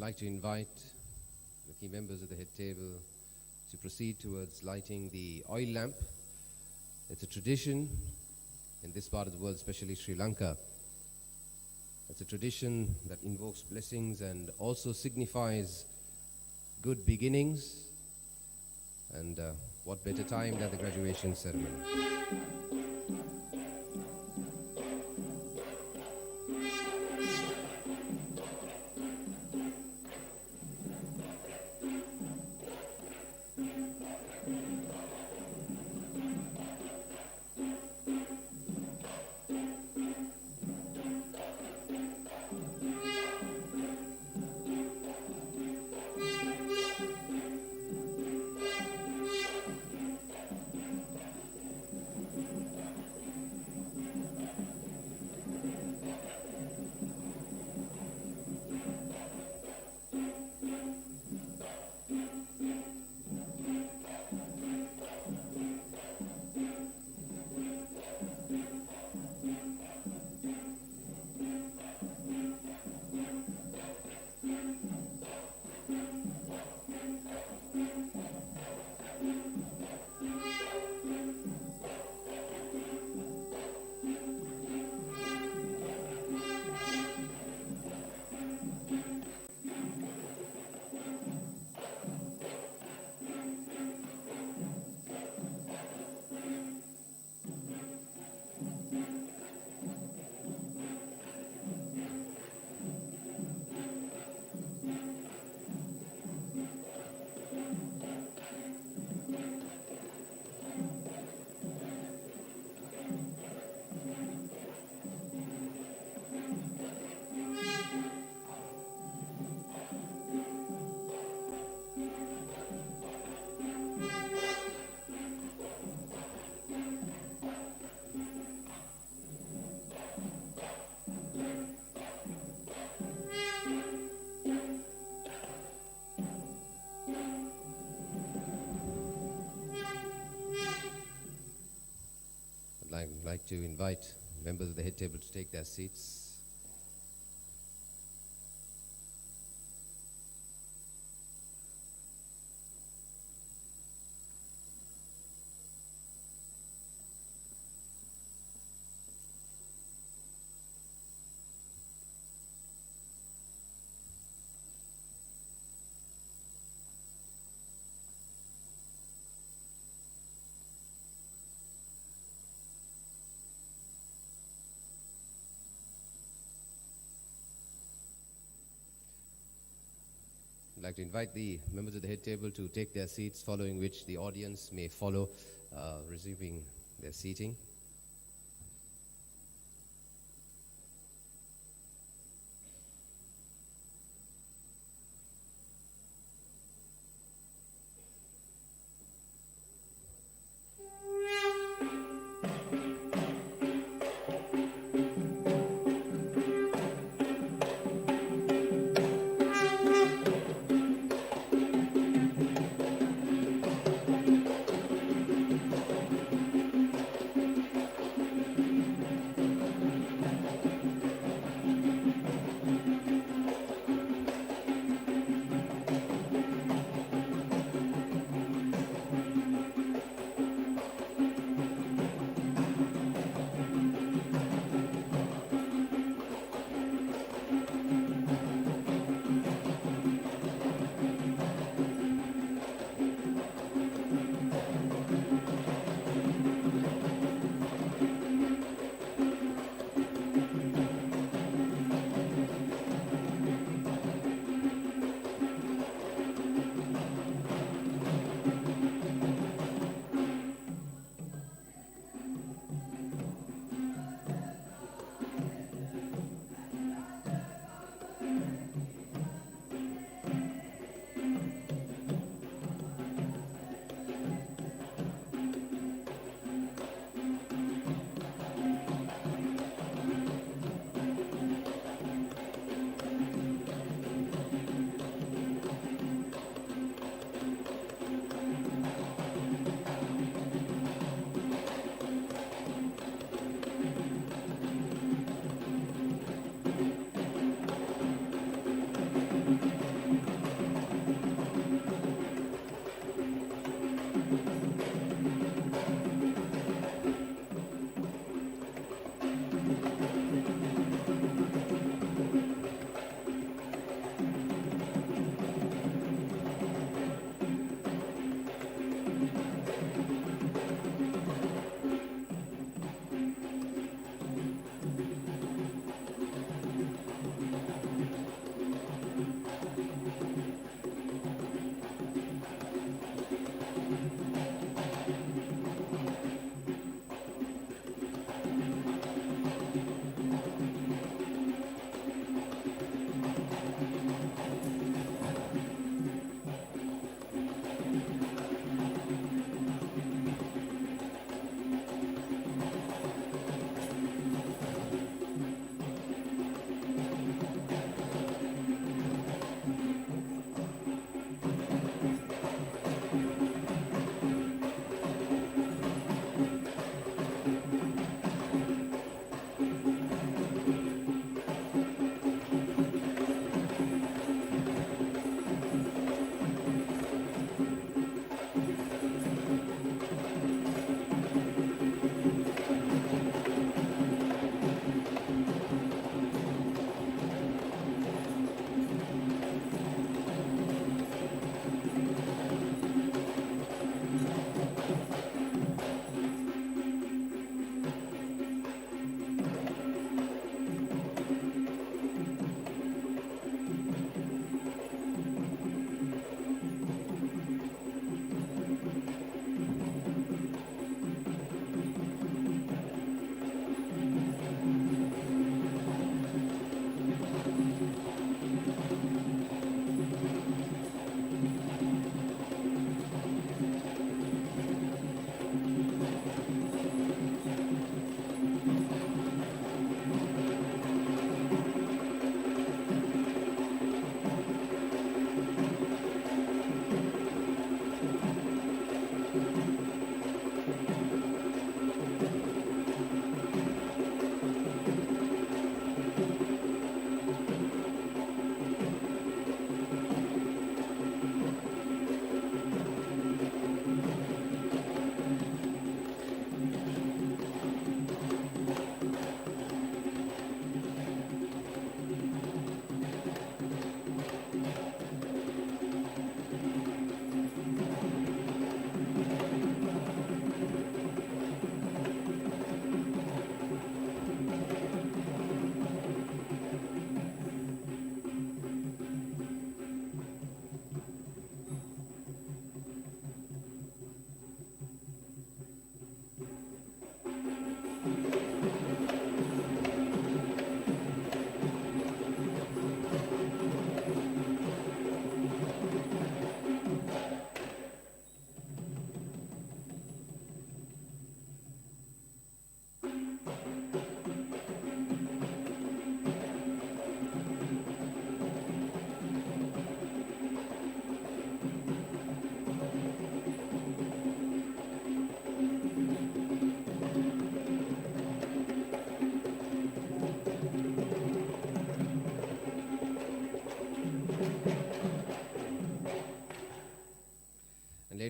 like to invite the key members of the head table to proceed towards lighting the oil lamp. It's a tradition in this part of the world, especially Sri Lanka. It's a tradition that invokes blessings and also signifies good beginnings. And what better time than the graduation ceremony? I'd like to invite members of the head table to take their seats. I'd like to invite the members of the head table to take their seats, following which the audience may follow, resuming their seating.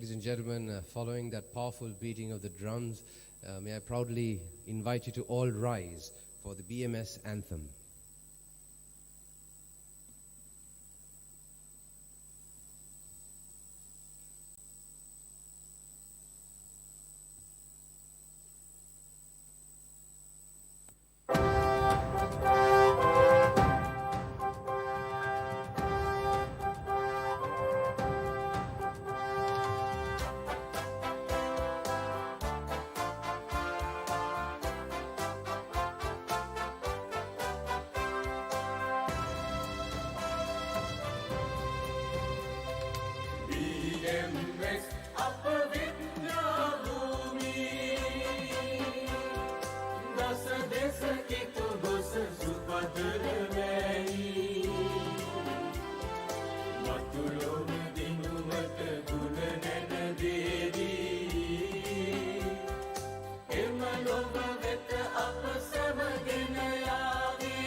Ladies and gentlemen, following that powerful beating of the drums, may I proudly invite you to all rise for the BMS anthem. BMS अपविद्या भूमि दस देश की तो घोष सुपदर नहीं मतुलों दिनु मत गुण none देवी एमनो भगत up समगन आवी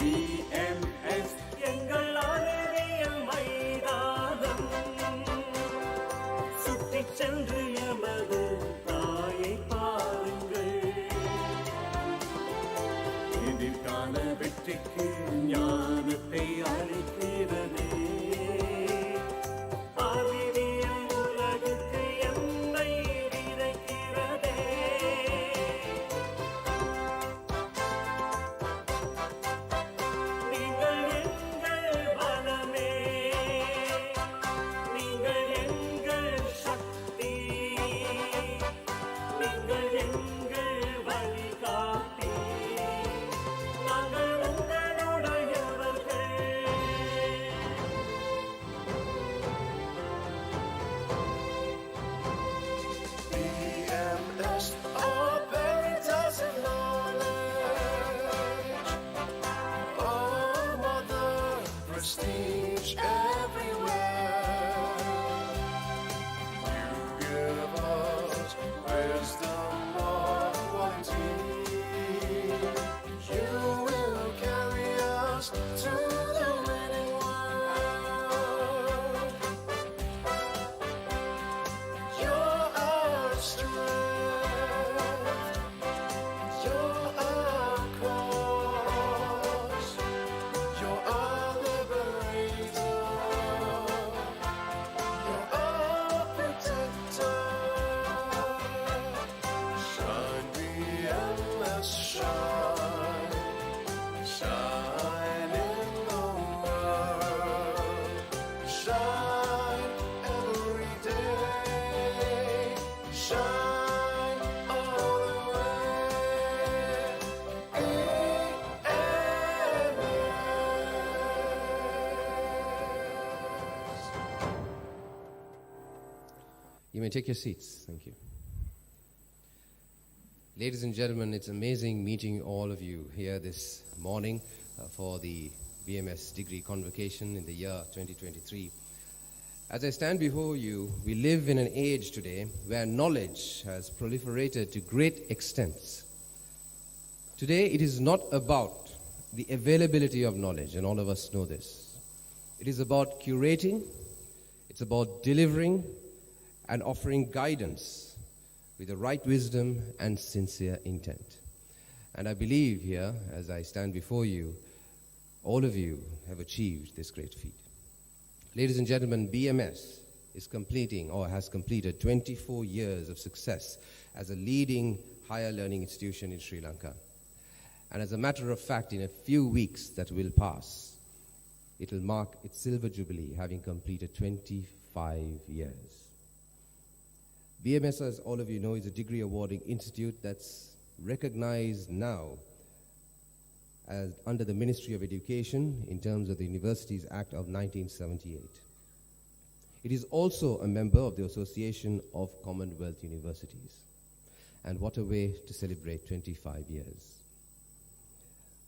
BMS எங்கள் அறிவியல் மைதானம் சுற்றிச் சென்று எமது தாயை பாருங்கள் எதிர்கால வெற்றிக்கு ஞானத்தை அளிக்கிறதே அறிவியல் உலகுக்கு என்னை விதைக்கிறதே நீங்கள் எங்கள் பலமே நீங்கள் எங்கள் சக்தி நீங்கள் எங்கள் வழிகாட்டி நாங்கள் உங்களுடையவர்கள் BMS our veritas and knowledge our mother prestige everywhere you give us wisdom of quality you will carry us to the winning world you're our strength you're our cross you're our liberator you're our protector shine BMS shine shine in the world shine every day shine all the way You may take your seats. Thank you. Ladies and gentlemen, it's amazing meeting all of you here this morning for the BMS Degree Convocation in the year 2023. As I stand before you, we live in an age today where knowledge has proliferated to great extents. Today, it is not about the availability of knowledge, and all of us know this. It is about curating, it's about delivering, and offering guidance with the right wisdom and sincere intent. And I believe here, as I stand before you, all of you have achieved this great feat. Ladies and gentlemen, BMS is completing or has completed 24 years of success as a leading higher learning institution in Sri Lanka. And as a matter of fact, in a few weeks that will pass, it will mark its silver jubilee, having completed 25 years. BMS, as all of you know, is a degree awarding institute that's recognized now as under the Ministry of Education in terms of the Universities Act of 1978. It is also a member of the Association of Commonwealth Universities. And what a way to celebrate 25 years.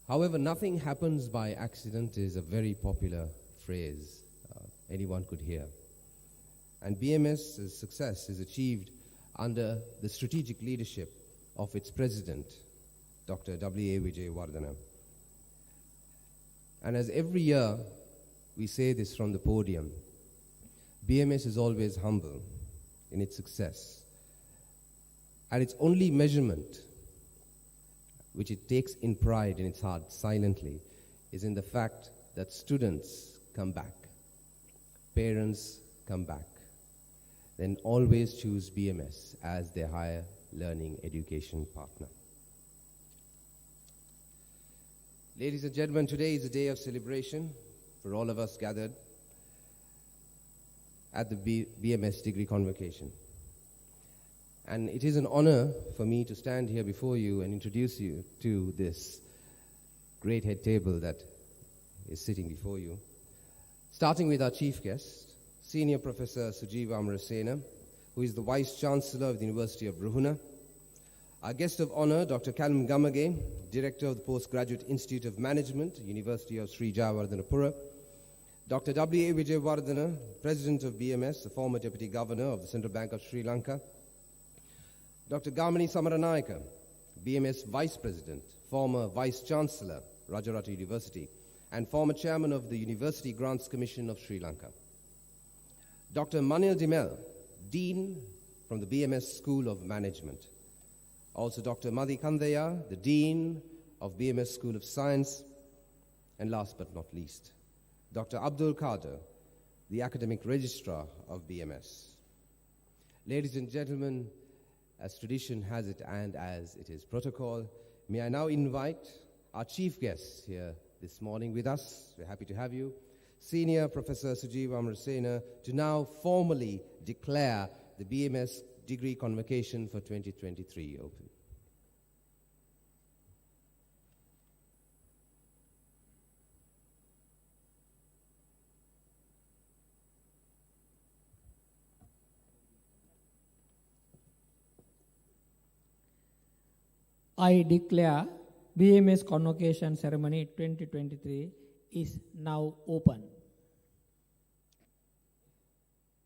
However, nothing happens by accident is a very popular phrase anyone could hear. And BMS's success is achieved under the strategic leadership of its president, Dr. W.A. Vijayawardena. And as every year we say this from the podium, BMS is always humble in its success. And its only measurement, which it takes in pride in its heart silently, is in the fact that students come back, parents come back, then always choose BMS as their higher learning education partner. Ladies and gentlemen, today is a day of celebration for all of us gathered at the BMS Degree Convocation. And it is an honor for me to stand here before you and introduce you to this great head table that is sitting before you. Starting with our chief guest, Senior Professor Sujeeva Amarasena, who is the Vice Chancellor of the University of Ruhuna. Our guest of honor, Dr. Callum Gamage, Director of the Postgraduate Institute of Management, University of Sri Jayawardenepura. Dr. W.A. Vijayawardena, President of BMS, the former Deputy Governor of the Central Bank of Sri Lanka. Dr. Gamini Samaranayaka, BMS Vice President, former Vice Chancellor, Rajarata University, and former Chairman of the University Grants Commission of Sri Lanka. Dr. Manil Dimel, Dean from the BMS School of Management. Also Dr. Madhi Kandaya, the Dean of BMS School of Science. And last but not least, Dr. Abdul Kader, the Academic Registrar of BMS. Ladies and gentlemen, as tradition has it and as it is protocol, may I now invite our chief guest here this morning with us. We're happy to have you, Senior Professor Sujeeva Amarasena, to now formally declare the BMS Degree Convocation for 2023 open. I declare BMS Convocation Ceremony 2023 is now open.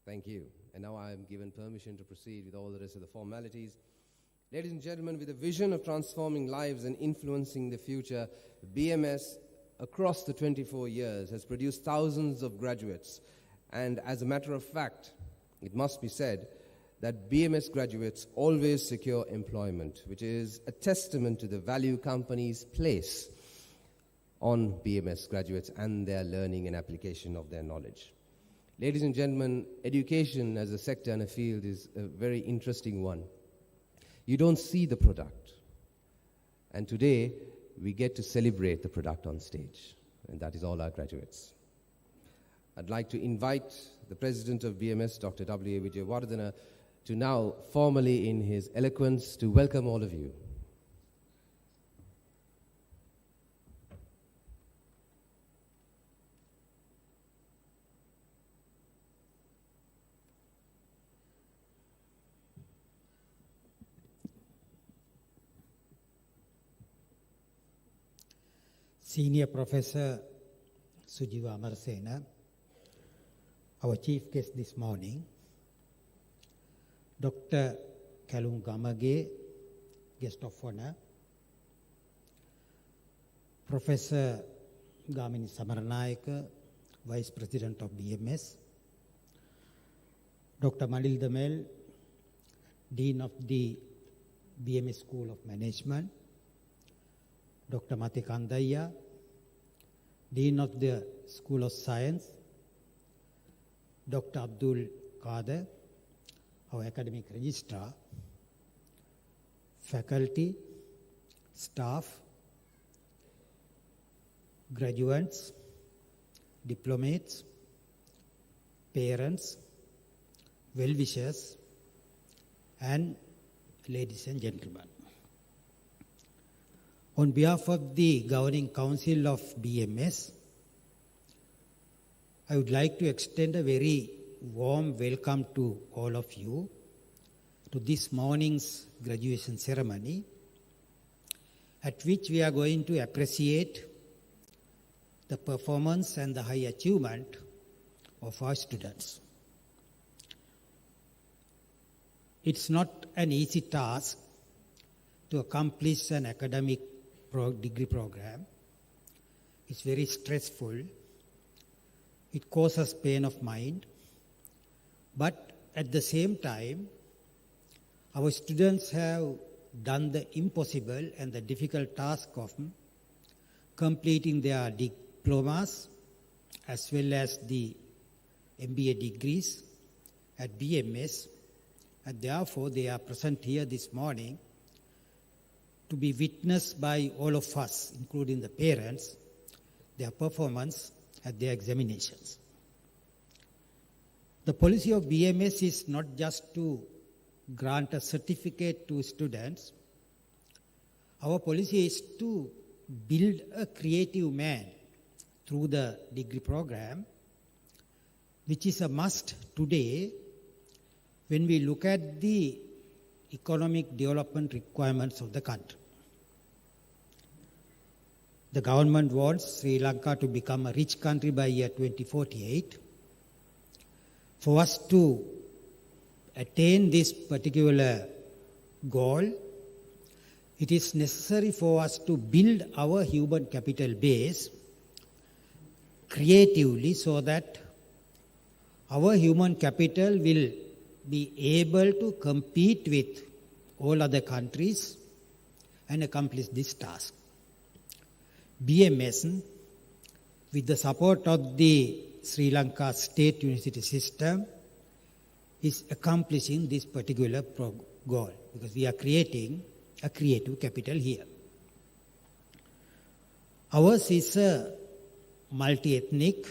Thank you. And now I am given permission to proceed with all the rest of the formalities. Ladies and gentlemen, with a vision of transforming lives and influencing the future, BMS across the 24 years has produced thousands of graduates. And as a matter of fact, it must be said that BMS graduates always secure employment, which is a testament to the value companies place on BMS graduates and their learning and application of their knowledge. Ladies and gentlemen, education as a sector and a field is a very interesting one. You don't see the product. And today, we get to celebrate the product on stage. And that is all our graduates. I'd like to invite the President of BMS, Dr. W.A. Vijayawardena, to now formally, in his eloquence, to welcome all of you. Senior Professor Sujeeva Amarasena, our chief guest this morning, Dr. Callum Gamage, guest of honor, Professor Gamini Samaranayaka, Vice President of BMS, Dr. Manil Damel, Dean of the BMS School of Management, Dr. Madhi Kandaya, Dean of the School of Science, Dr. Abdul Kader, our academic registrar, faculty, staff, graduates, diplomates, parents, well-wishers, and ladies and gentlemen. On behalf of the Governing Council of BMS, I would like to extend a very warm welcome to all of you to this morning's graduation ceremony, at which we are going to appreciate the performance and the high achievement of our students. It's not an easy task to accomplish an academic degree program. It's very stressful. It causes pain of mind. But at the same time, our students have done the impossible and the difficult task of completing their diplomas as well as the MBA degrees at BMS, and therefore they are present here this morning to be witnessed by all of us, including the parents, their performance at their examinations. The policy of BMS is not just to grant a certificate to students. Our policy is to build a creative man through the degree program, which is a must today when we look at the economic development requirements of the country. The government wants Sri Lanka to become a rich country by year 2048. For us to attain this particular goal, it is necessary for us to build our human capital base creatively so that our human capital will be able to compete with all other countries and accomplish this task. BMS, with the support of the Sri Lanka State University system, is accomplishing this particular goal because we are creating a creative capital here. Ours is a multi-ethnic,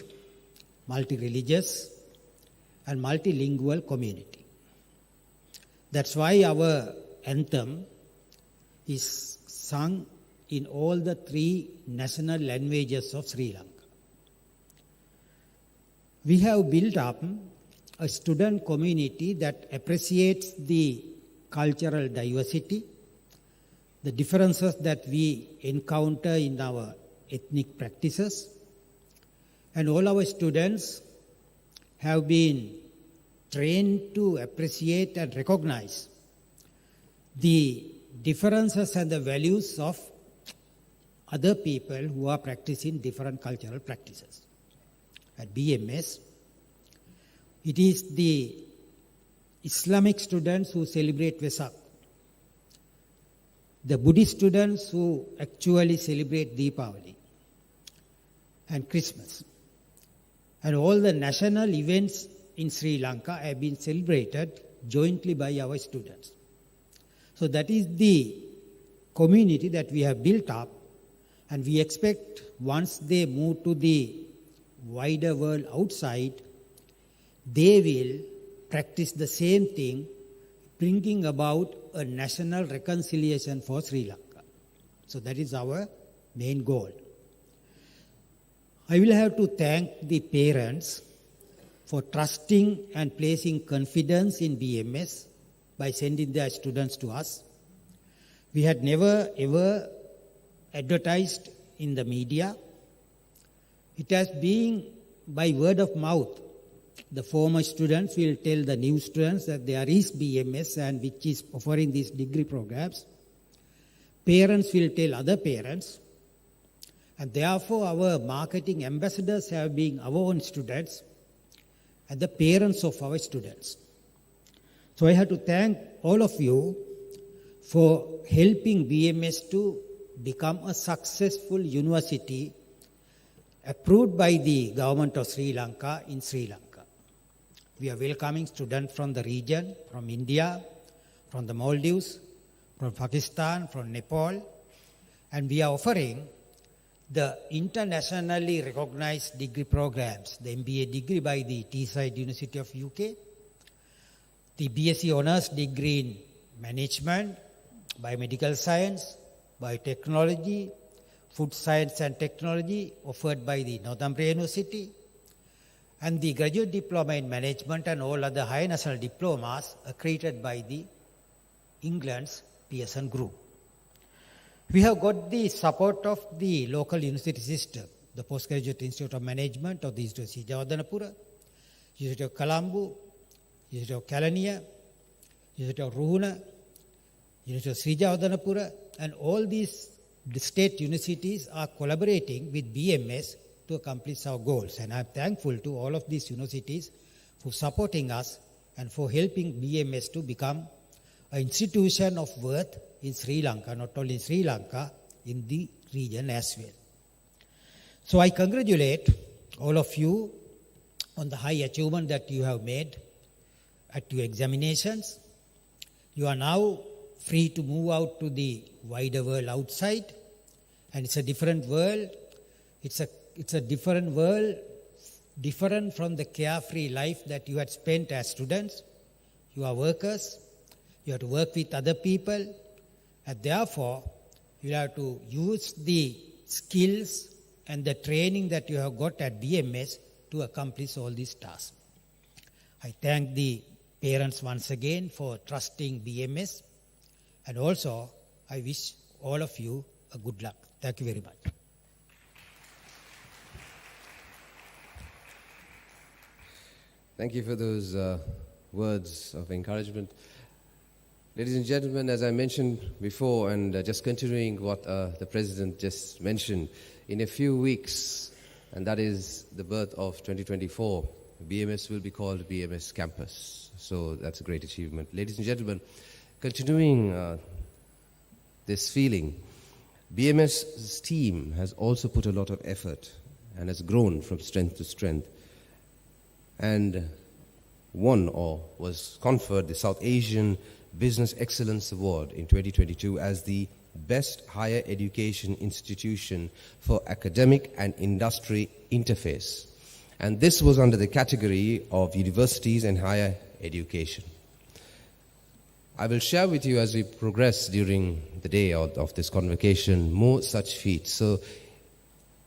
multi-religious, and multilingual community. That's why our anthem is sung in all the 3 national languages of Sri Lanka. We have built up a student community that appreciates the cultural diversity, the differences that we encounter in our ethnic practices, and all our students have been trained to appreciate and recognize the differences and the values of other people who are practicing different cultural practices. At BMS, it is the Islamic students who celebrate Vesak, the Buddhist students who actually celebrate Deepavali and Christmas. And all the national events in Sri Lanka have been celebrated jointly by our students. So that is the community that we have built up, and we expect once they move to the wider world outside, they will practice the same thing, bringing about a national reconciliation for Sri Lanka. So that is our main goal. I will have to thank the parents for trusting and placing confidence in BMS by sending their students to us. We had never ever advertised in the media. It has been by word of mouth. The former students will tell the new students that there is BMS and which is offering these degree programs. Parents will tell other parents. And therefore our marketing ambassadors have been our own students and the parents of our students. So I have to thank all of you for helping BMS to become a successful university approved by the government of Sri Lanka in Sri Lanka. We are welcoming students from the region, from India, from the Maldives, from Pakistan, from Nepal, and we are offering the internationally recognized degree programs, the MBA degree by the Teesside University of UK, the BSc Honours degree in Management, Biomedical Science, Biotechnology, Food Science and Technology offered by the Northumbria University, and the graduate diploma in management and all other higher national diplomas accredited by the England's Pearson Group. We have got the support of the local university system, the Postgraduate Institute of Management of the University of Srijawadanapura, University of Colombo, University of Kelaniya, University of Ruhuna, University of Srijawadanapura, and all these state universities are collaborating with BMS to accomplish our goals. And I'm thankful to all of these universities for supporting us and for helping BMS to become an institution of worth in Sri Lanka, not only in Sri Lanka, in the region as well. So I congratulate all of you on the high achievement that you have made at your examinations. You are now free to move out to the wider world outside, and it's a different world. It's a different world, different from the carefree life that you had spent as students. You are workers. You have to work with other people, and therefore you have to use the skills and the training that you have got at BMS to accomplish all these tasks. I thank the parents once again for trusting BMS, and also I wish all of you a good luck. Thank you very much. Thank you for those words of encouragement. Ladies and gentlemen, as I mentioned before, and just continuing what the President just mentioned, in a few weeks, and that is the birth of 2024, BMS will be called BMS Campus. So that's a great achievement. Ladies and gentlemen, continuing this feeling, BMS's team has also put a lot of effort and has grown from strength to strength, and won or was conferred the South Asian Business Excellence Award in 2022 as the best higher education institution for academic and industry interface. And this was under the category of universities and higher education. I will share with you as we progress during the day of this convocation more such feats. So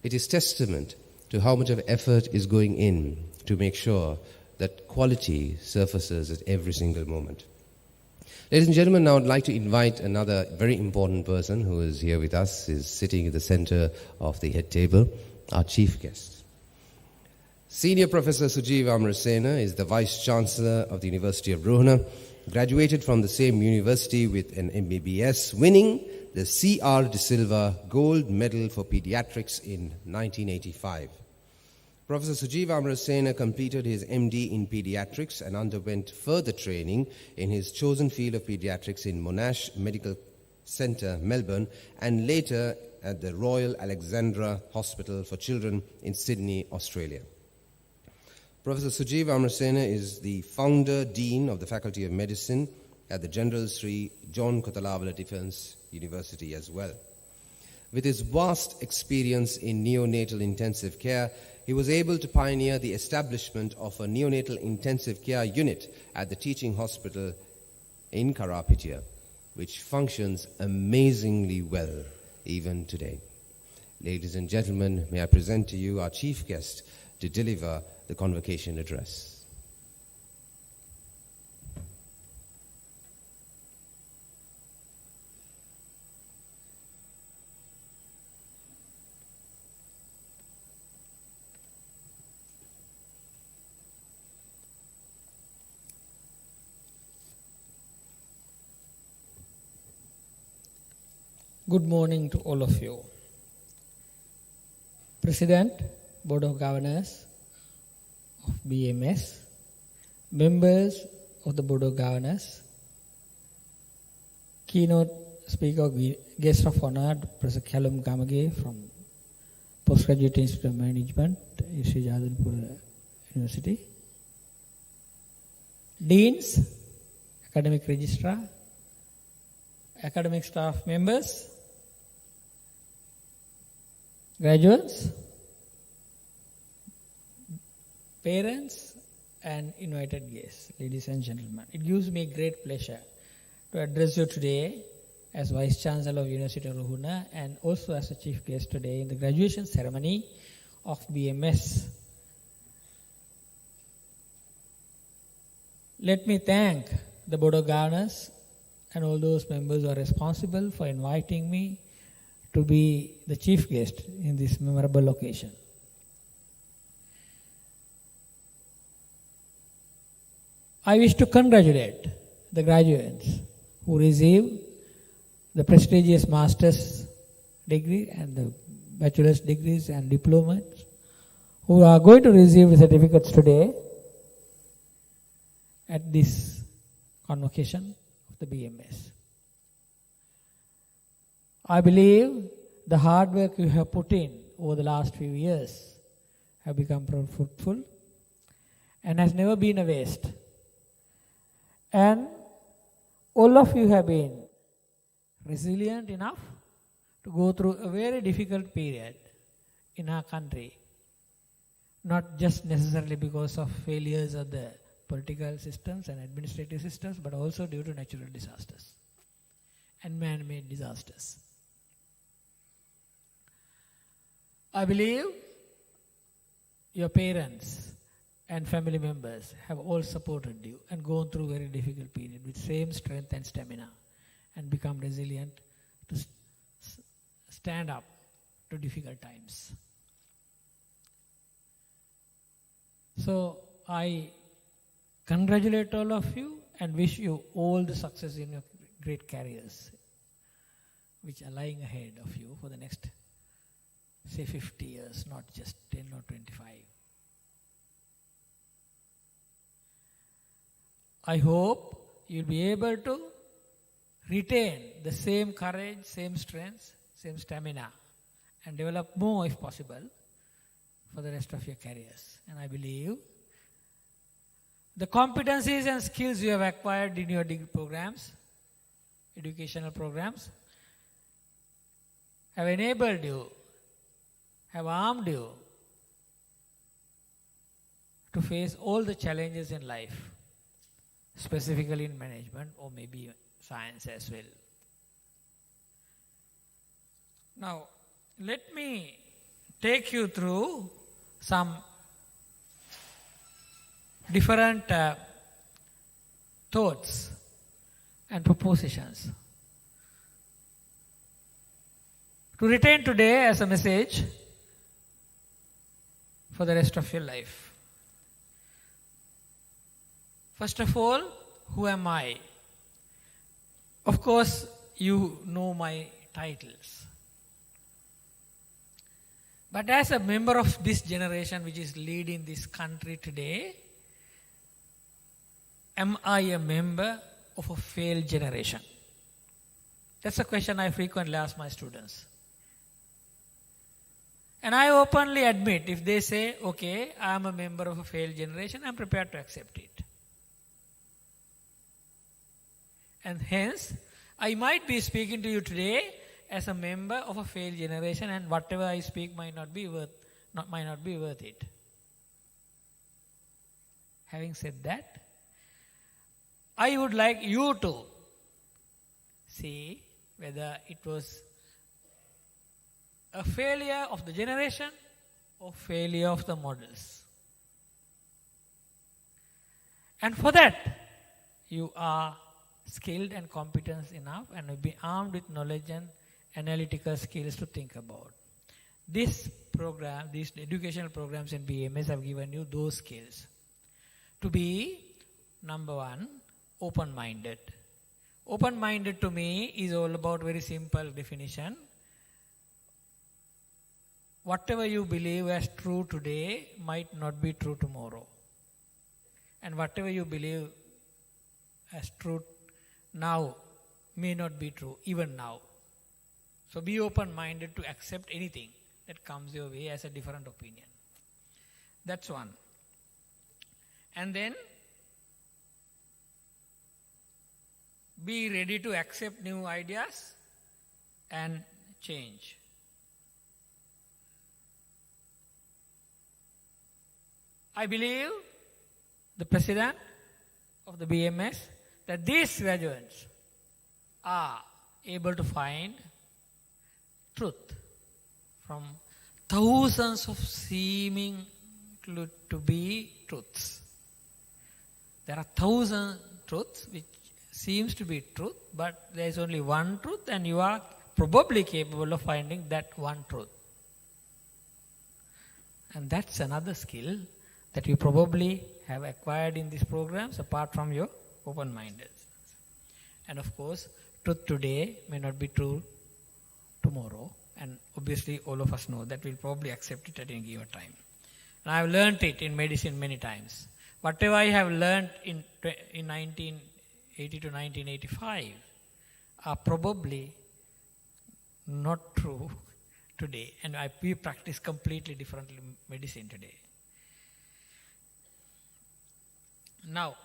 it is testament to how much of effort is going in to make sure that quality surfaces at every single moment. Ladies and gentlemen, now I'd like to invite another very important person who is here with us, is sitting at the center of the head table, our chief guest. Senior Professor Sujeev Amarasena is the Vice Chancellor of the University of Ruhuna, graduated from the same university with an MBBS, winning the C.R. De Silva Gold Medal for Pediatrics in 1985. Professor Sujeev Amarasena completed his MD in Pediatrics and underwent further training in his chosen field of pediatrics in Monash Medical Centre, Melbourne, and later at the Royal Alexandra Hospital for Children in Sydney, Australia. Professor Sujeev Amarasena is the founder dean of the Faculty of Medicine at the General Sri John Kotalavala Defence University as well. With his vast experience in neonatal intensive care, he was able to pioneer the establishment of a neonatal intensive care unit at the teaching hospital in Karapitia, which functions amazingly well even today. Ladies and gentlemen, may I present to you our chief guest to deliver the convocation address. Good morning to all of you. President, Board of Governors of BMS, members of the Board of Governors, keynote speaker, guest of honor, Professor Callum Gamage from Postgraduate Institute of Management, Sri Jawadanpura University, deans, academic registrar, academic staff members, graduates, parents, and invited guests, ladies and gentlemen. It gives me great pleasure to address you today as Vice Chancellor of University of Ruhuna and also as a chief guest today in the graduation ceremony of BMS let me thank the Board of Governors and all those members who are responsible for inviting me to be the chief guest in this memorable occasion. I wish to congratulate the graduates who receive the prestigious master's degree and the bachelor's degrees and diplomas, who are going to receive the certificates today at this convocation of the BMS. I believe the hard work you have put in over the last few years have become fruitful and has never been a waste. And all of you have been resilient enough to go through a very difficult period in our country, not just necessarily because of failures of the political systems and administrative systems, but also due to natural disasters and man-made disasters. I believe your parents and family members have all supported you and gone through very difficult period with same strength and stamina and become resilient to stand up to difficult times. So I congratulate all of you and wish you all the success in your great careers which are lying ahead of you for the next, say, 50 years, not just 10 or 25. I hope you'll be able to retain the same courage, same strength, same stamina, and develop more if possible for the rest of your careers. And I believe the competencies and skills you have acquired in your degree programs, educational programs, have enabled you, have armed you to face all the challenges in life, specifically in management or maybe science as well. Now, let me take you through some different thoughts and propositions to retain today as a message for the rest of your life. First of all, who am I? Of course, you know my titles. But as a member of this generation which is leading this country today, am I a member of a failed generation? That's a question I frequently ask my students. And I openly admit, if they say, okay, I am a member of a failed generation, I am prepared to accept it. And hence, I might be speaking to you today as a member of a failed generation, and whatever I speak might not be worth it. Having said that, I would like you to see whether it was a failure of the generation or failure of the models. And for that, you are skilled and competent enough and will be armed with knowledge and analytical skills to think about. This program, these educational programs in BMS have given you those skills. To be, number one, open-minded. Open-minded to me is all about very simple definition. Whatever you believe as true today might not be true tomorrow. And whatever you believe as true now may not be true even now. So be open-minded to accept anything that comes your way as a different opinion. That's one. And then be ready to accept new ideas and change. I believe the president of the BMS that these graduates are able to find truth from thousands of seeming to be truths. There are 1,000 truths which seems to be truth, but there is only one truth, and you are probably capable of finding that one truth. And that's another skill that you probably have acquired in these programs apart from your open-mindedness. And of course, truth today may not be true tomorrow, and obviously all of us know that we'll probably accept it at any given time. And I've learned it in medicine many times. Whatever I have learned in 1980 to 1985 are probably not true today, and we practice completely differently medicine today. Now,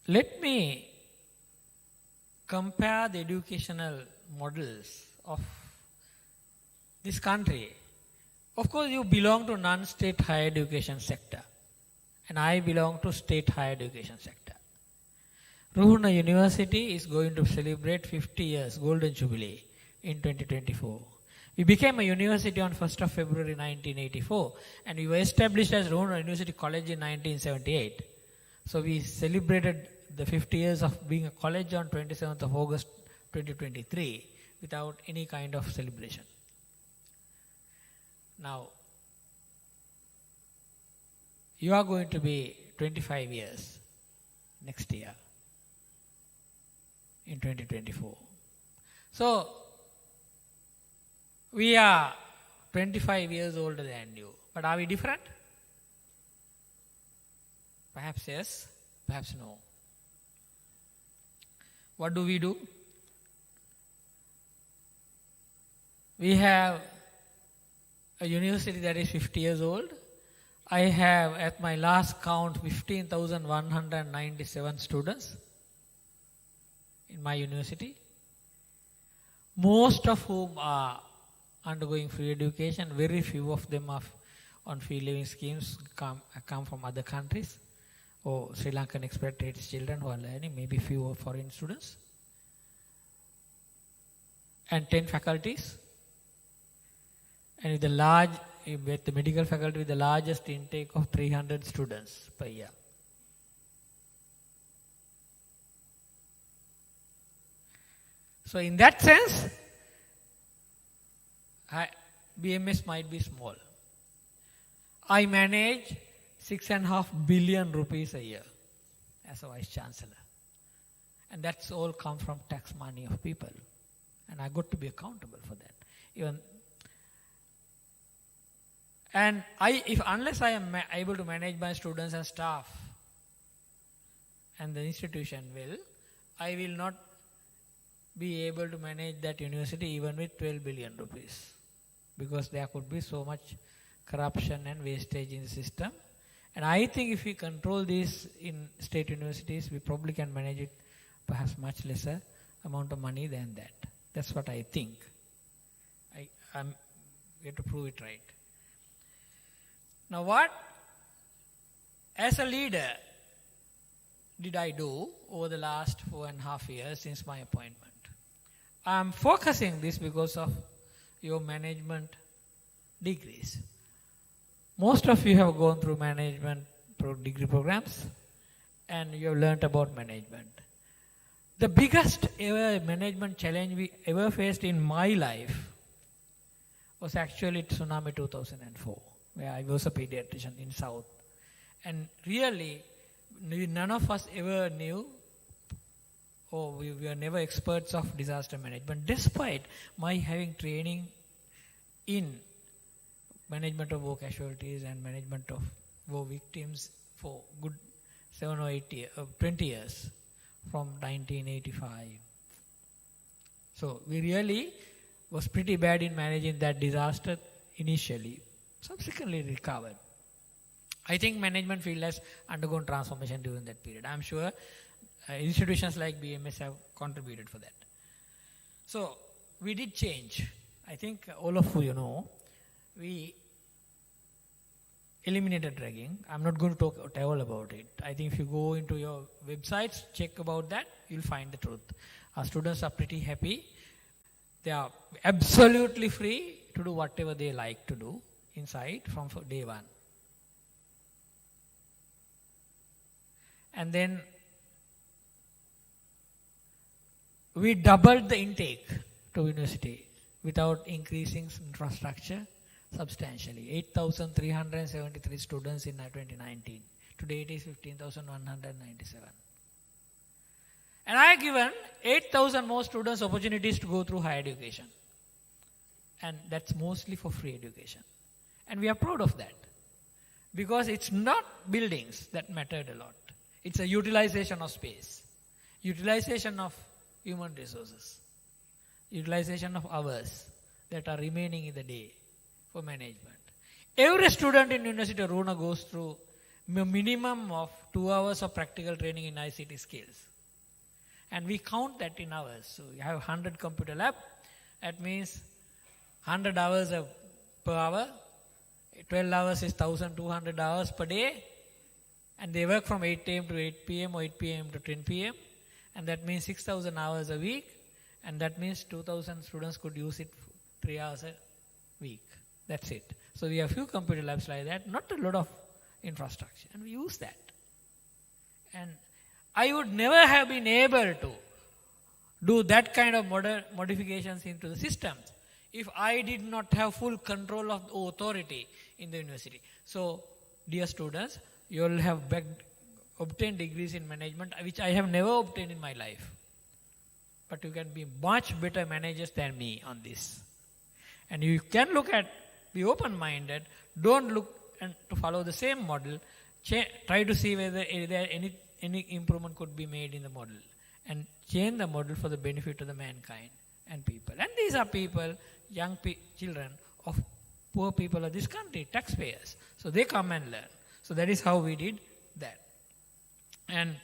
let me compare the educational models of this country. Of course, you belong to non-state higher education sector, and I belong to state higher education sector. Ruhuna University is going to celebrate 50 years Golden Jubilee in 2024. We became a university on 1st of February 1984, and we were established as Ruhuna University College in 1978. So we celebrated the 50 years of being a college on 27th of August 2023 without any kind of celebration. Now, you are going to be 25 years next year in 2024. So, we are 25 years older than you. But are we different? Perhaps yes, perhaps no. What do? We have a university that is 50 years old. I have, at my last count, 15,197 students in my university, most of whom are undergoing free education. Very few of them are on free living schemes, come from other countries, or Sri Lankan expatriates children who are learning, maybe few foreign students, and 10 faculties. And with the medical faculty with the largest intake of 300 students per year. So in that sense, BMS might be small. I manage 6.5 billion rupees a year as a Vice Chancellor. And that's all come from tax money of people. And I got to be accountable for that. Unless I am able to manage my students and staff, and the institution will, I will not be able to manage that university even with 12 billion rupees. Because there could be so much corruption and wastage in the system. And I think if we control this in state universities, we probably can manage it perhaps much lesser amount of money than that. That's what I think. I'm here to prove it right. Now what, as a leader, did I do over the last 4.5 years since my appointment? I'm focusing this because of your management degrees. Most of you have gone through management degree programs and you have learnt about management. The biggest ever management challenge we ever faced in my life was actually Tsunami 2004, where I was a pediatrician in South. And really, none of us ever knew, or we were never experts of disaster management, despite my having training in management of war casualties and management of war victims for good 7 or 20 years from 1985. So we really was pretty bad in managing that disaster initially, subsequently recovered. I think management field has undergone transformation during that period. I'm sure institutions like BMS have contributed for that. So we did change. I think all of you know, we eliminated ragging. I'm not going to talk at all about it. I think if you go into your websites, check about that, you'll find the truth. Our students are pretty happy. They are absolutely free to do whatever they like to do inside from day one. And then we doubled the intake to university without increasing infrastructure substantially. 8,373 students in 2019. Today it is 15,197. And I have given 8,000 more students opportunities to go through higher education. And that's mostly for free education. And we are proud of that. Because it's not buildings that mattered a lot. It's a utilization of space. Utilization of human resources. Utilization of hours that are remaining in the day for management. Every student in University of Runa goes through a minimum of 2 hours of practical training in ICT skills. And we count that in hours. So you have 100 computer lab. That means 100 hours per hour. 12 hours is 1,200 hours per day. And they work from 8 a.m. to 8 p.m. or 8 p.m. to 10 p.m. And that means 6,000 hours a week. And that means 2,000 students could use it 3 hours a week. That's it. So we have few computer labs like that. Not a lot of infrastructure. And we use that. And I would never have been able to do that kind of modifications into the systems if I did not have full control of the authority in the university. So, dear students, you will have obtained degrees in management, which I have never obtained in my life. But you can be much better managers than me on this. And you can be open-minded, don't look and to follow the same model, try to see whether there any improvement could be made in the model and change the model for the benefit of the mankind and people. And these are people, young children of poor people of this country, taxpayers. So they come and learn. So that is how we did that. And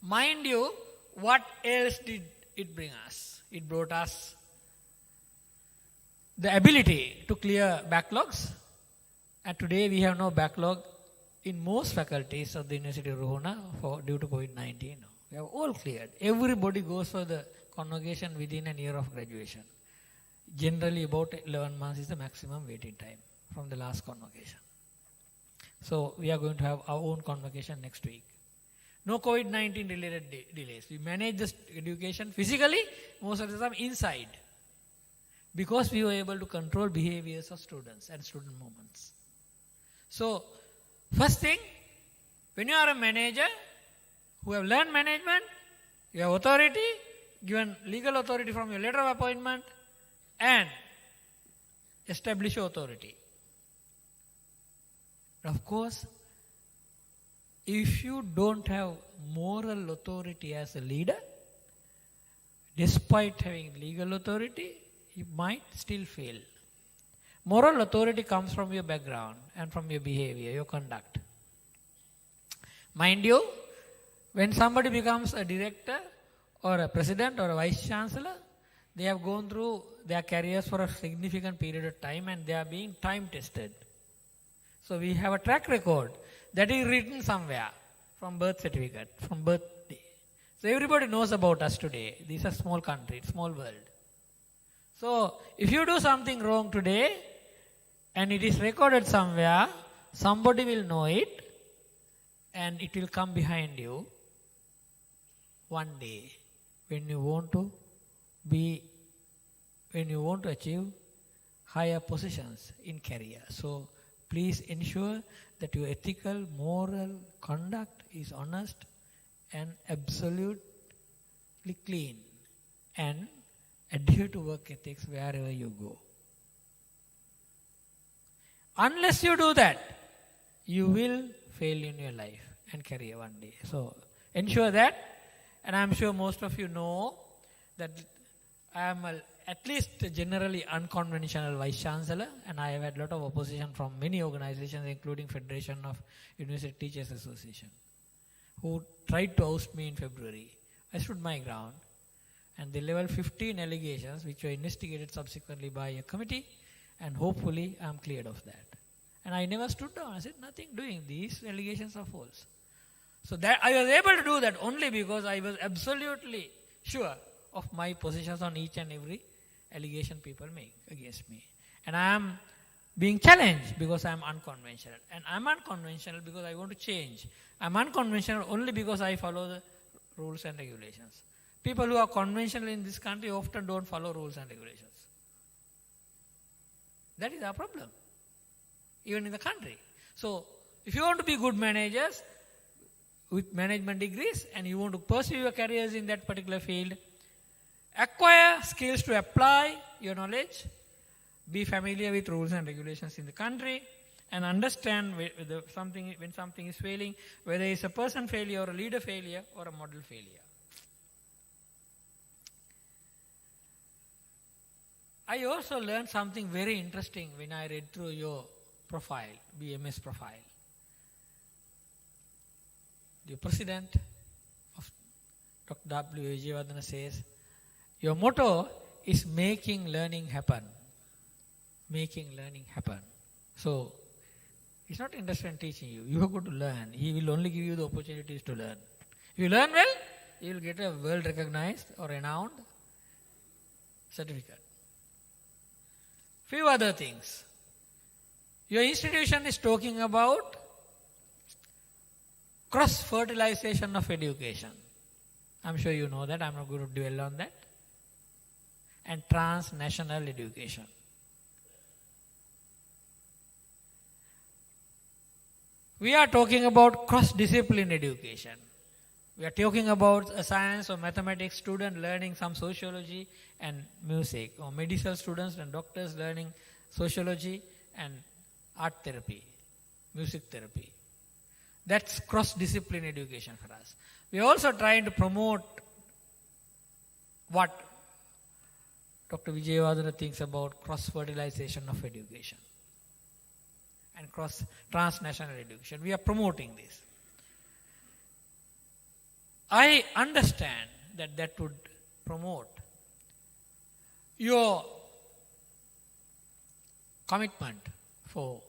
mind you, what else did it bring us? It brought us the ability to clear backlogs. And today we have no backlog in most faculties of the University of Ruhuna due to COVID-19. We have all cleared. Everybody goes for the convocation within a year of graduation. Generally about 11 months is the maximum waiting time from the last convocation. So we are going to have our own convocation next week. No COVID-19 related delays. We manage this education physically, most of the time inside. Because we were able to control behaviors of students and student movements. So, first thing, when you are a manager who have learned management, you have authority, given legal authority from your letter of appointment, and establish your authority. Of course, if you don't have moral authority as a leader, despite having legal authority, you might still fail. Moral authority comes from your background and from your behavior, your conduct. Mind you, when somebody becomes a director or a president or a vice chancellor, they have gone through their careers for a significant period of time and they are being time tested. So we have a track record that is written somewhere from birth certificate, from birthday. So everybody knows about us today. This is a small country, small world. So if you do something wrong today and it is recorded somewhere, somebody will know it and it will come behind you one day when you want to achieve higher positions in career. So please ensure that your ethical, moral conduct is honest and absolutely clean and adhere to work ethics wherever you go. Unless you do that, you will fail in your life and career one day. So ensure that, and I am sure most of you know that I am at least generally unconventional vice chancellor, and I have had a lot of opposition from many organizations, including Federation of University Teachers Association, who tried to oust me in February. I stood my ground, and they leveled 15 allegations, which were investigated subsequently by a committee, and hopefully I am cleared of that. And I never stood down. I said, nothing doing. These allegations are false. So that I was able to do that only because I was absolutely sure of my positions on each and every allegation people make against me. And I am being challenged because I am unconventional. And I am unconventional because I want to change. I am unconventional only because I follow the rules and regulations. People who are conventional in this country often don't follow rules and regulations. That is our problem, even in the country. So, if you want to be good managers with management degrees and you want to pursue your careers in that particular field, acquire skills to apply your knowledge, be familiar with rules and regulations in the country, and understand when something is failing, whether it's a person failure or a leader failure or a model failure. I also learned something very interesting when I read through your profile, BMS profile. The president of Dr. W. Vijayawardena says, your motto is making learning happen. Making learning happen. So, he's not interested in teaching you. You have got to learn. He will only give you the opportunities to learn. If you learn well, you will get a world recognized or renowned certificate. Few other things. Your institution is talking about cross-fertilization of education. I'm sure you know that. I'm not going to dwell on that. And transnational education. We are talking about cross-discipline education. We are talking about a science or mathematics student learning some sociology and music, or medical students and doctors learning sociology and art therapy, music therapy. That's cross-discipline education for us. We are also trying to promote what Dr. Vijayawardena thinks about cross-fertilization of education and transnational education. We are promoting this. I understand that would promote your commitment for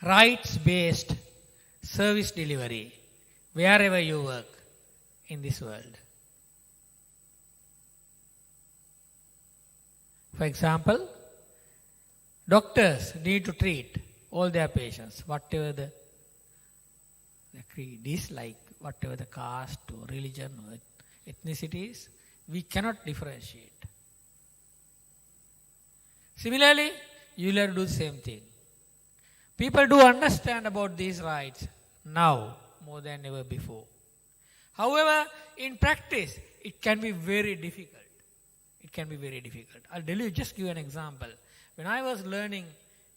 rights-based service delivery wherever you work in this world. For example, doctors need to treat all their patients, whatever the creed is, like whatever the caste or religion or ethnicities, we cannot differentiate. Similarly, you will have to do the same thing. People do understand about these rights now more than ever before. However, in practice, it can be very difficult. It can be very difficult. I'll tell you, just give an example. When I was learning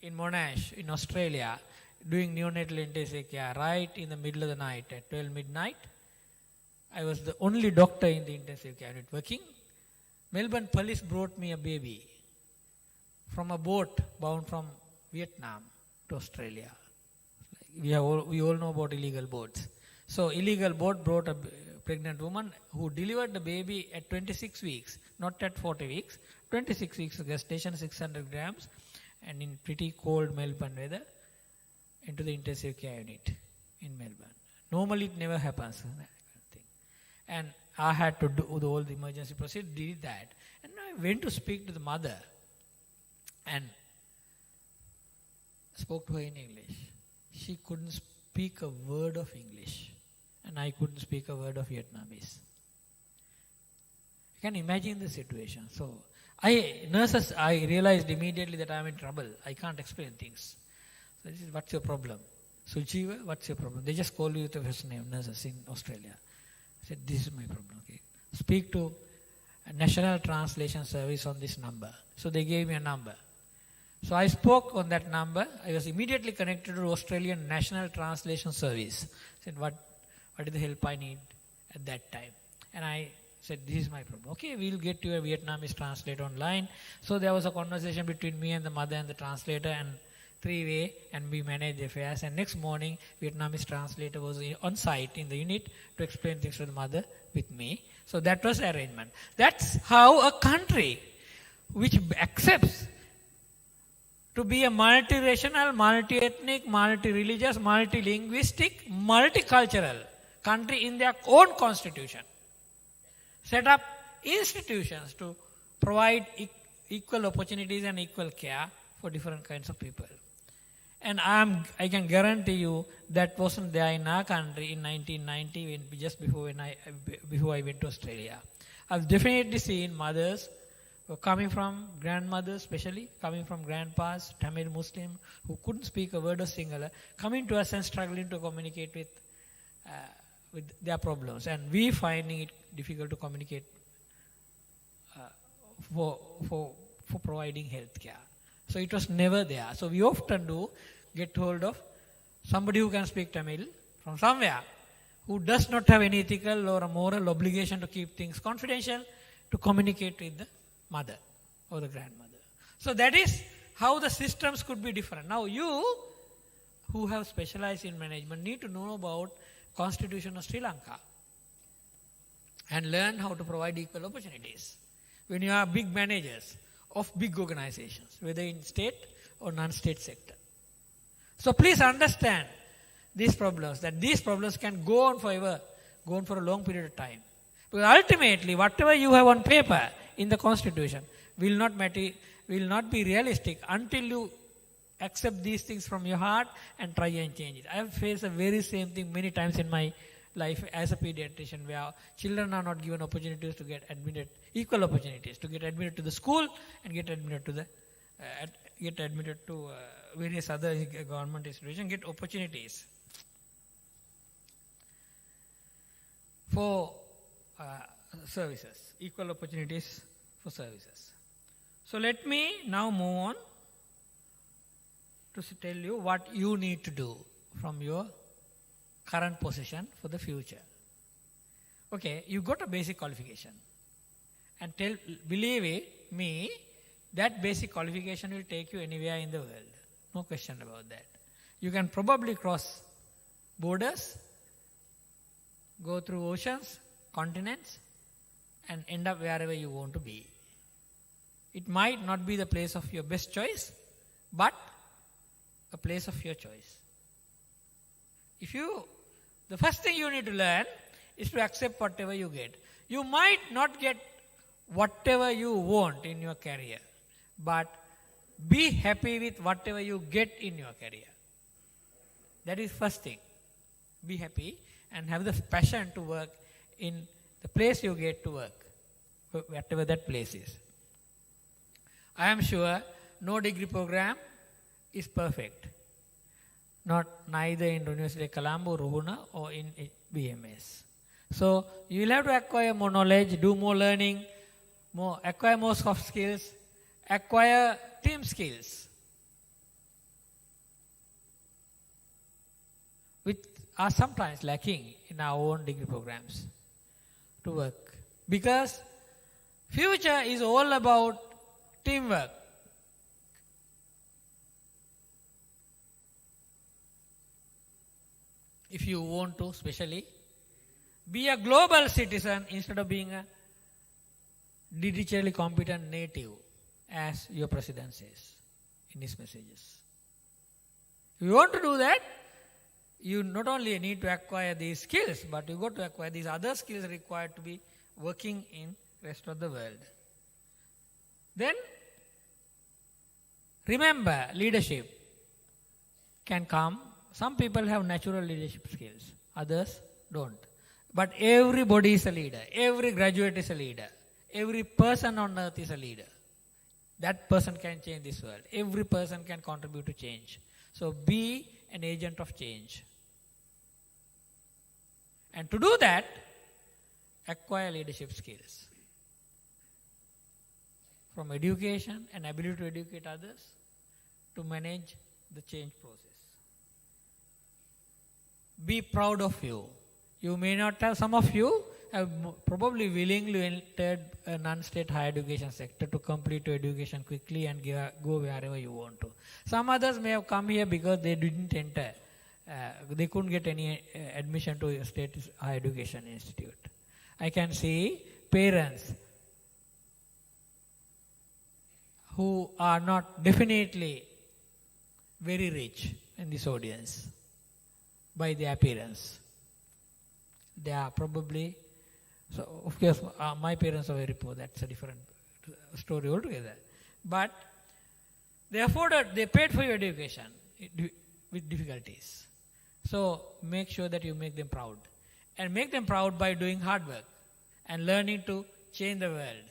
in Monash in Australia, doing neonatal intensive care right in the middle of the night at 12 midnight, I was the only doctor in the intensive care unit working. Melbourne police brought me a baby from a boat bound from Vietnam to Australia. We all know about illegal boats. So illegal boat brought a pregnant woman who delivered the baby at 26 weeks, not at 40 weeks, 26 weeks gestation, 600 grams, and in pretty cold Melbourne weather, into the intensive care unit in Melbourne. Normally it never happens, that kind of thing. And I had to do all the emergency procedure, did that. And I went to speak to the mother and spoke to her in English. She couldn't speak a word of English, and I couldn't speak a word of Vietnamese. You can imagine the situation. So, nurses, I realized immediately that I am in trouble. I can't explain things. So this is, what's your problem? Sujiva, what's your problem? They just call you with the first name, nurses in Australia. I said, this is my problem. Okay. Speak to a National Translation Service on this number. So they gave me a number. So I spoke on that number. I was immediately connected to Australian National Translation Service. I said, what is the help I need at that time? And I said, this is my problem. Okay, we'll get you a Vietnamese translator online. So there was a conversation between me and the mother and the translator, and three-way, and we managed the affairs. And next morning, Vietnamese translator was on site in the unit to explain things to the mother with me. So that was the arrangement. That's how a country which accepts to be a multiracial, multi-ethnic, multi-religious, multilinguistic, multicultural country in their own constitution set up institutions to provide equal opportunities and equal care for different kinds of people. And I can guarantee you that wasn't there in our country in 1990, just before I went to Australia. I've definitely seen mothers who coming from grandmothers, especially coming from grandpas, Tamil Muslim, who couldn't speak a word of Sinhala, coming to us and struggling to communicate with their problems, and we finding it difficult to communicate for providing health care. So it was never there. So we often do get hold of somebody who can speak Tamil from somewhere, who does not have any ethical or a moral obligation to keep things confidential, to communicate with the mother or the grandmother. So that is how the systems could be different. Now you, who have specialized in management, need to know about Constitution of Sri Lanka and learn how to provide equal opportunities. When you are big managers of big organizations, whether in state or non-state sector. So please understand these problems, that these problems can go on forever, go on for a long period of time. Because ultimately, whatever you have on paper in the Constitution will not be realistic until you accept these things from your heart and try and change it. I have faced the very same thing many times in my life as a pediatrician, where children are not given opportunities to get admitted, equal opportunities to get admitted to the school and get admitted to various other government institutions, get opportunities for services, equal opportunities for services. So let me now move on to tell you what you need to do from your current position for the future. Okay, you got a basic qualification, and believe me, that basic qualification will take you anywhere in the world. No question about that. You can probably cross borders, go through oceans, continents, and end up wherever you want to be. It might not be the place of your best choice, but a place of your choice. The first thing you need to learn is to accept whatever you get. You might not get whatever you want in your career, but be happy with whatever you get in your career. That is first thing. Be happy and have the passion to work in the place you get to work, whatever that place is. I am sure no degree program is perfect. Neither in University of Colombo, Ruhuna, or in BMS. So you will have to acquire more knowledge, do more learning, acquire more soft skills, acquire team skills, which are sometimes lacking in our own degree programs to work. Because future is all about teamwork. If you want to, especially, be a global citizen instead of being a digitally competent native, as your president says in his messages. If you want to do that, you not only need to acquire these skills, but you got to acquire these other skills required to be working in rest of the world. Then, remember, leadership can come. Some people have natural leadership skills, others don't. But everybody is a leader. Every graduate is a leader. Every person on earth is a leader. That person can change this world. Every person can contribute to change. So be an agent of change. And to do that, acquire leadership skills. From education and ability to educate others to manage the change process. Be proud of you. You may not have, some of you have probably willingly entered a non-state higher education sector to complete your education quickly and go wherever you want to. Some others may have come here because they didn't enter. They couldn't get any admission to a state higher education institute. I can see parents who are not definitely very rich in this audience by their appearance. They are probably, so of course my parents are very poor, that's a different story altogether. But they paid for your education with difficulties. So make sure that you make them proud. And make them proud by doing hard work and learning to change the world.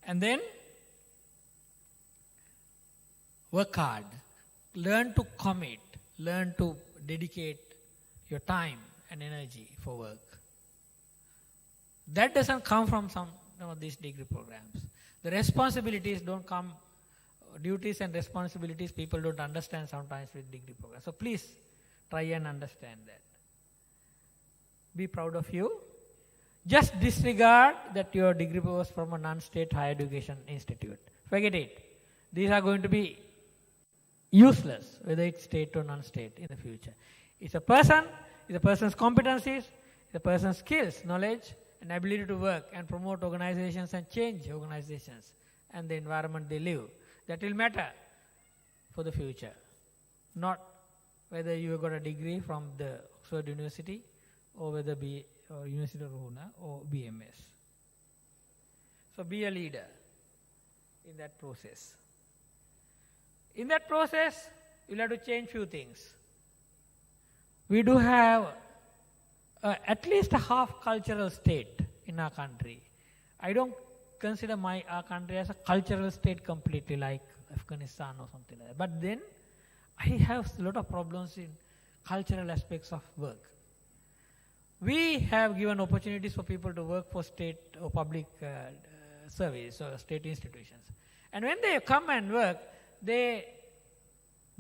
And then work hard. Learn to commit. Learn to dedicate your time and energy for work. That doesn't come from some of these degree programs. The responsibilities don't come, duties and responsibilities people don't understand sometimes with degree programs. So please try and understand that. Be proud of you. Just disregard that your degree was from a non-state higher education institute. Forget it. These are going to be useless, whether it's state or non-state in the future. It's a person's competencies, it's a person's skills, knowledge, and ability to work and promote organizations and change organizations and the environment they live. That will matter for the future. Not whether you got a degree from the Oxford University or whether be University of Ruhuna or BMS. So be a leader in that process. In that process, you'll have to change few things. We do have at least a half cultural state in our country. I don't consider our country as a cultural state completely like Afghanistan or something like that. But then I have a lot of problems in cultural aspects of work. We have given opportunities for people to work for state or public service or state institutions. And when they come and work, they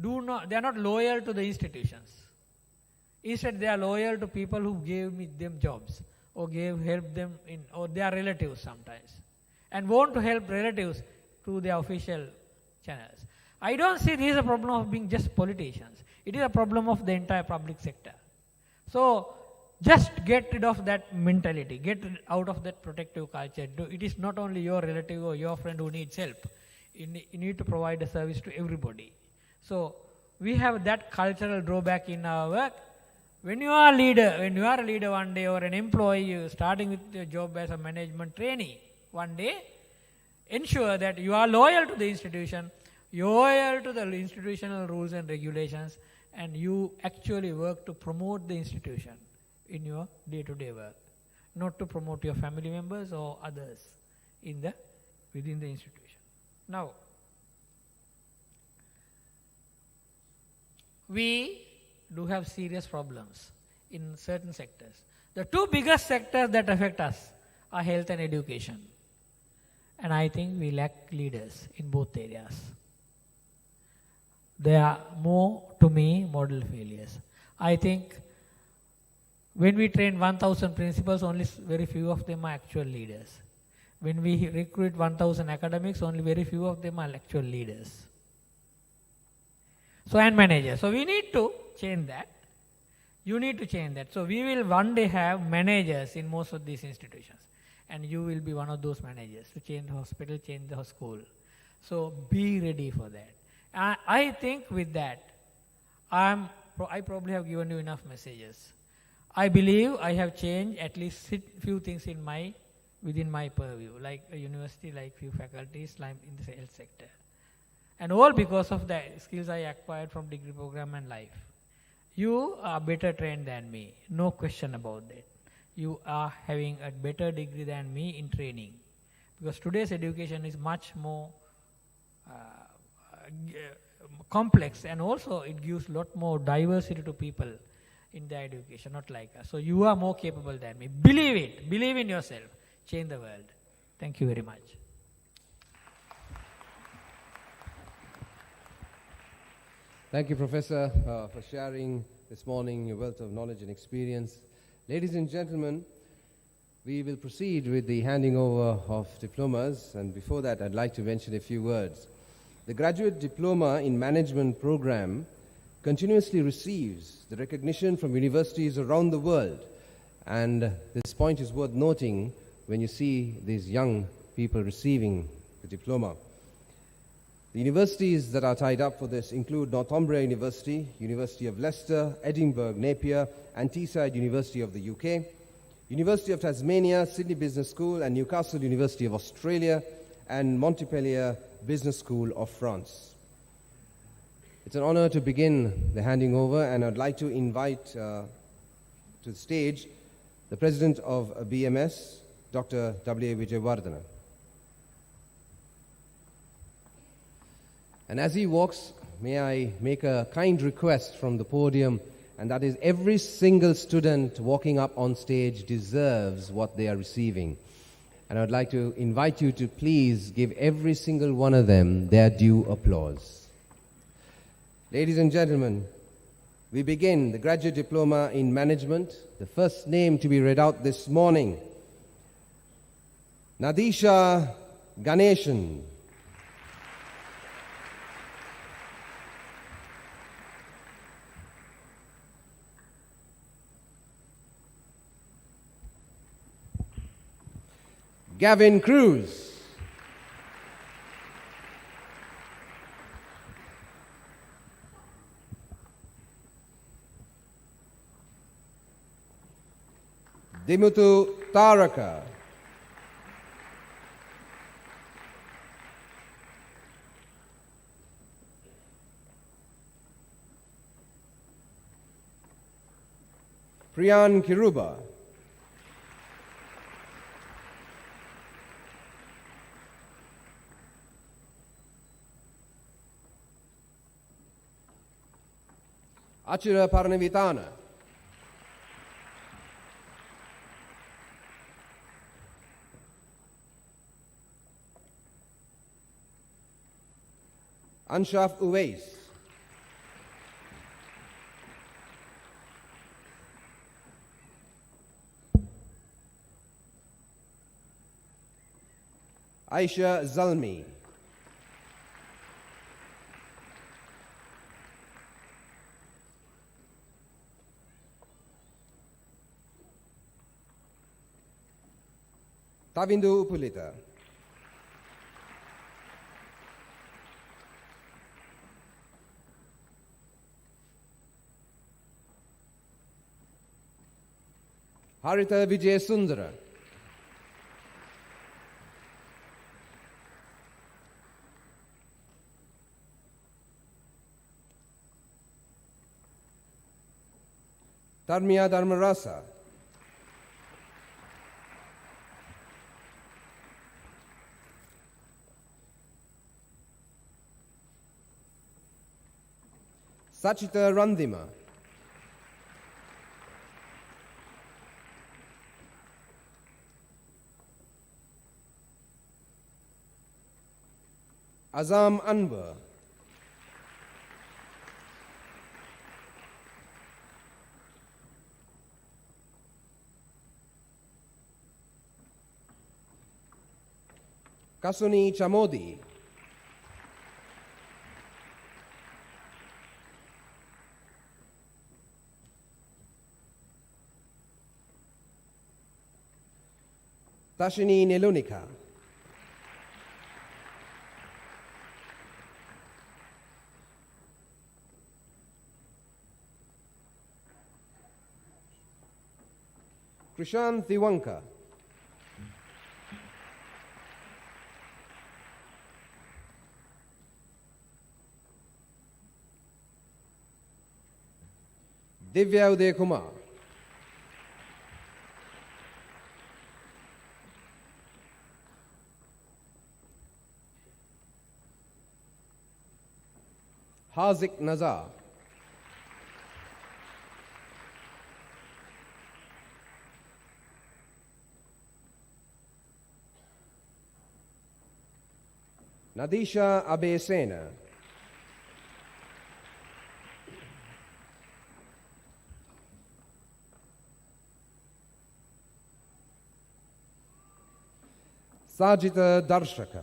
are not loyal to the institutions. Instead, they are loyal to people who gave them jobs or helped them or their relatives sometimes, and want to help relatives through their official channels. I don't see this is a problem of being just politicians. It is a problem of the entire public sector. So just get rid of that mentality. Get out of that protective culture. It is not only your relative or your friend who needs help. You need to provide a service to everybody. So we have that cultural drawback in our work. When you are a leader one day or an employee, you starting with your job as a management trainee one day, ensure that you are loyal to the institution, loyal to the institutional rules and regulations, and you actually work to promote the institution in your day-to-day work, not to promote your family members or others within the institution. Now, we do have serious problems in certain sectors. The two biggest sectors that affect us are health and education. And I think we lack leaders in both areas. They are more, to me, model failures. I think when we train 1,000 principals, only very few of them are actual leaders. When we recruit 1,000 academics, only very few of them are actual leaders. So, and managers. So, we need to change that. You need to change that. So, we will one day have managers in most of these institutions. And you will be one of those managers to change the hospital, change the school. So, be ready for that. I think with that, I probably have given you enough messages. I believe I have changed at least few things within my purview, like a university, like few faculties, like in the health sector. And all because of the skills I acquired from degree program and life. You are better trained than me, no question about that. You are having a better degree than me in training. Because today's education is much more complex, and also it gives a lot more diversity to people in their education, not like us. So you are more capable than me. Believe it. Believe in yourself. Change the world. Thank you very much. Thank you, Professor, for sharing this morning your wealth of knowledge and experience. Ladies and gentlemen, we will proceed with the handing over of diplomas, and before that I'd like to mention a few words. The Graduate Diploma in Management program continuously receives the recognition from universities around the world, and this point is worth noting when you see these young people receiving the diploma. The universities that are tied up for this include Northumbria University, University of Leicester, Edinburgh, Napier, and Teesside University of the UK, University of Tasmania, Sydney Business School, and Newcastle University of Australia, and Montpellier Business School of France. It's an honor to begin the handing over, and I'd like to invite to the stage the President of BMS, Dr. W. Vijayawardena. And as he walks, may I make a kind request from the podium, and that is every single student walking up on stage deserves what they are receiving. And I'd like to invite you to please give every single one of them their due applause. Ladies and gentlemen, we begin the Graduate Diploma in Management. The first name to be read out this morning, Nadisha Ganeshan. Gavin Cruz. Dimutu Taraka. Priyan Kiruba. Achira Parnavitana. Anshaf Uwais. Aisha Zalmi. Tavindu Upulita. Harita Vijay Sundara. Dharmiya Dharmarasa. Sachita Randhima. Azam Anwar. Kasuni Chamodi. Tashini Nelunika. Krishan Thiwanka. Divya Uday Kumar. Hazik Nazar. Nadisha Abesena. Sajita Darshaka.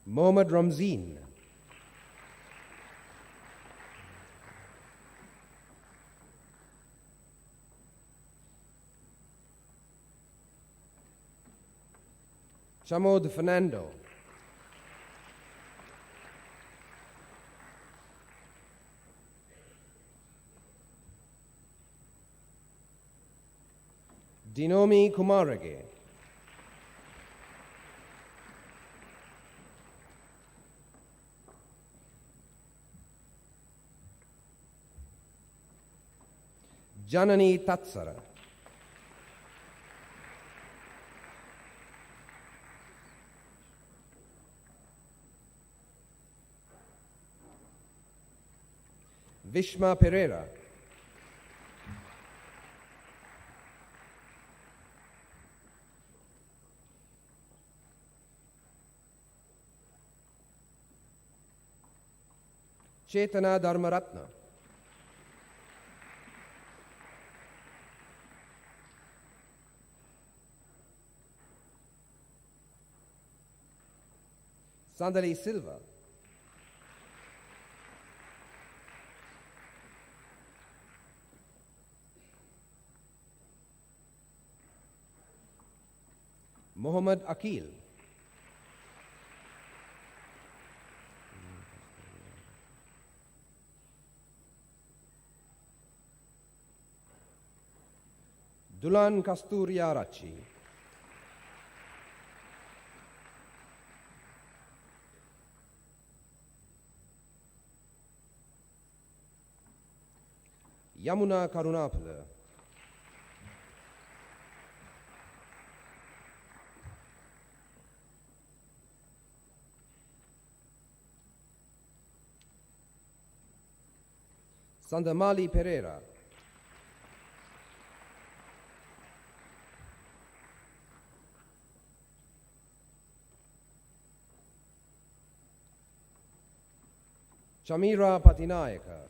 Mohammad Ramzeen. Chamod Fernando. Dinomi Kumarage. Janani Tatsara. Vishma Pereira. Chetana Dharmaratna. Sandali Silva. Muhammad Akil. Dulan Kasturia Rachi. Yamuna Karunapala. Sandamali Pereira. Chamira Patinayaka.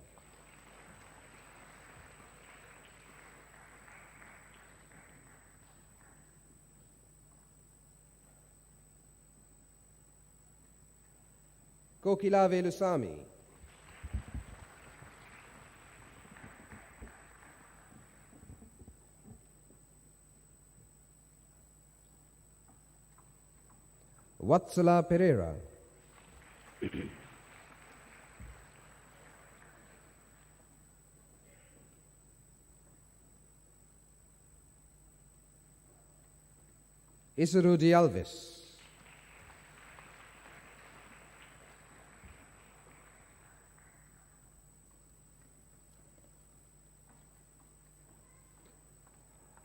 Kokila Velusami. Vatsala Pereira. Isuru de Alves.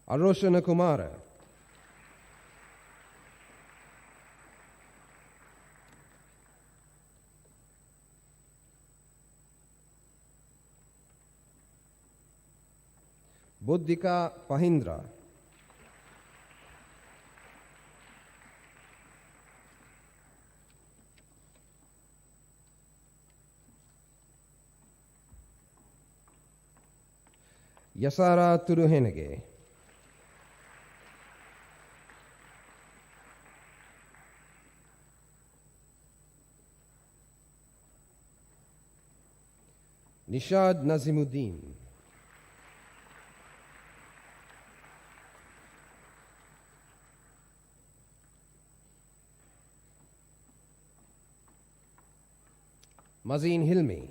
Aroshana Kumara. Buddhika Pahindra. Yasara Turuhenege. Nishad Nazimuddin. Mazin Hilmi.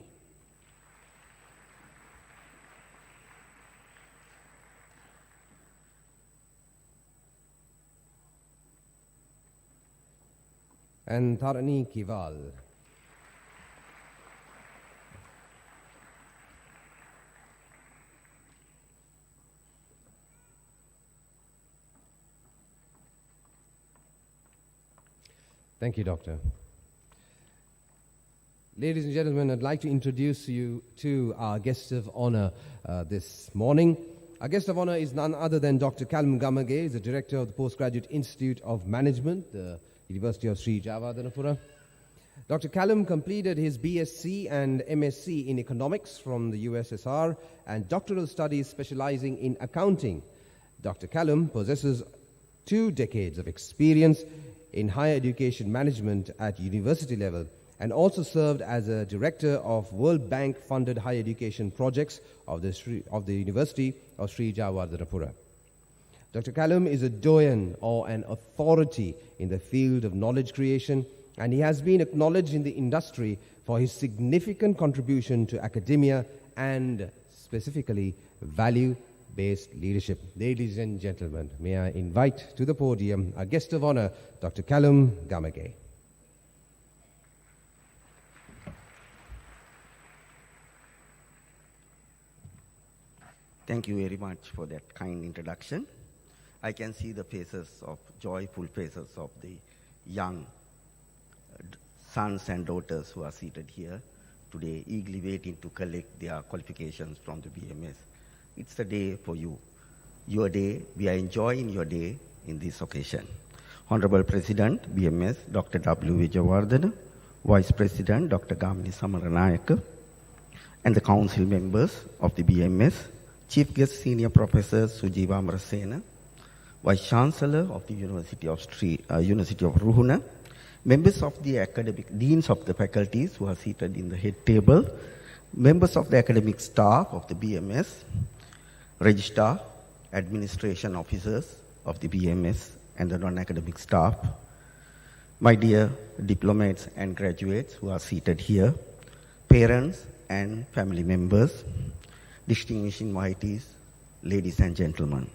And Tarani Kival. Thank you, Doctor. Ladies and gentlemen, I'd like to introduce you to our guest of honor this morning. Our guest of honor is none other than Dr. Callum Gamage. He's the director of the Postgraduate Institute of Management, the University of Sri Jawadhanapura. Dr. Callum completed his BSc and MSc in economics from the USSR and doctoral studies specializing in accounting. Dr. Callum possesses 2 decades of experience in higher education management at university level and also served as a director of World Bank-funded higher education projects of the University of Sri Jawadhanapura. Dr. Callum is a doyen or an authority in the field of knowledge creation, and he has been acknowledged in the industry for his significant contribution to academia and specifically value based leadership. Ladies and gentlemen, may I invite to the podium our guest of honor, Dr. Callum Gamage. Thank you very much for that kind introduction. I can see the joyful faces of the young sons and daughters who are seated here today, eagerly waiting to collect their qualifications from the BMS. It's a day for you. Your day, we are enjoying your day in this occasion. Honorable President, BMS, Dr. W. Vijayawardena, Vice President, Dr. Gamini Samaranayaka, and the council members of the BMS, Chief Guest Senior Professor Sujiva Amrasena, Vice Chancellor of the University of Ruhuna, members of the academic, deans of the faculties who are seated in the head table, members of the academic staff of the BMS, registrar, administration officers of the BMS and the non-academic staff, my dear diplomats and graduates who are seated here, parents and family members, distinguished invitees, ladies and gentlemen.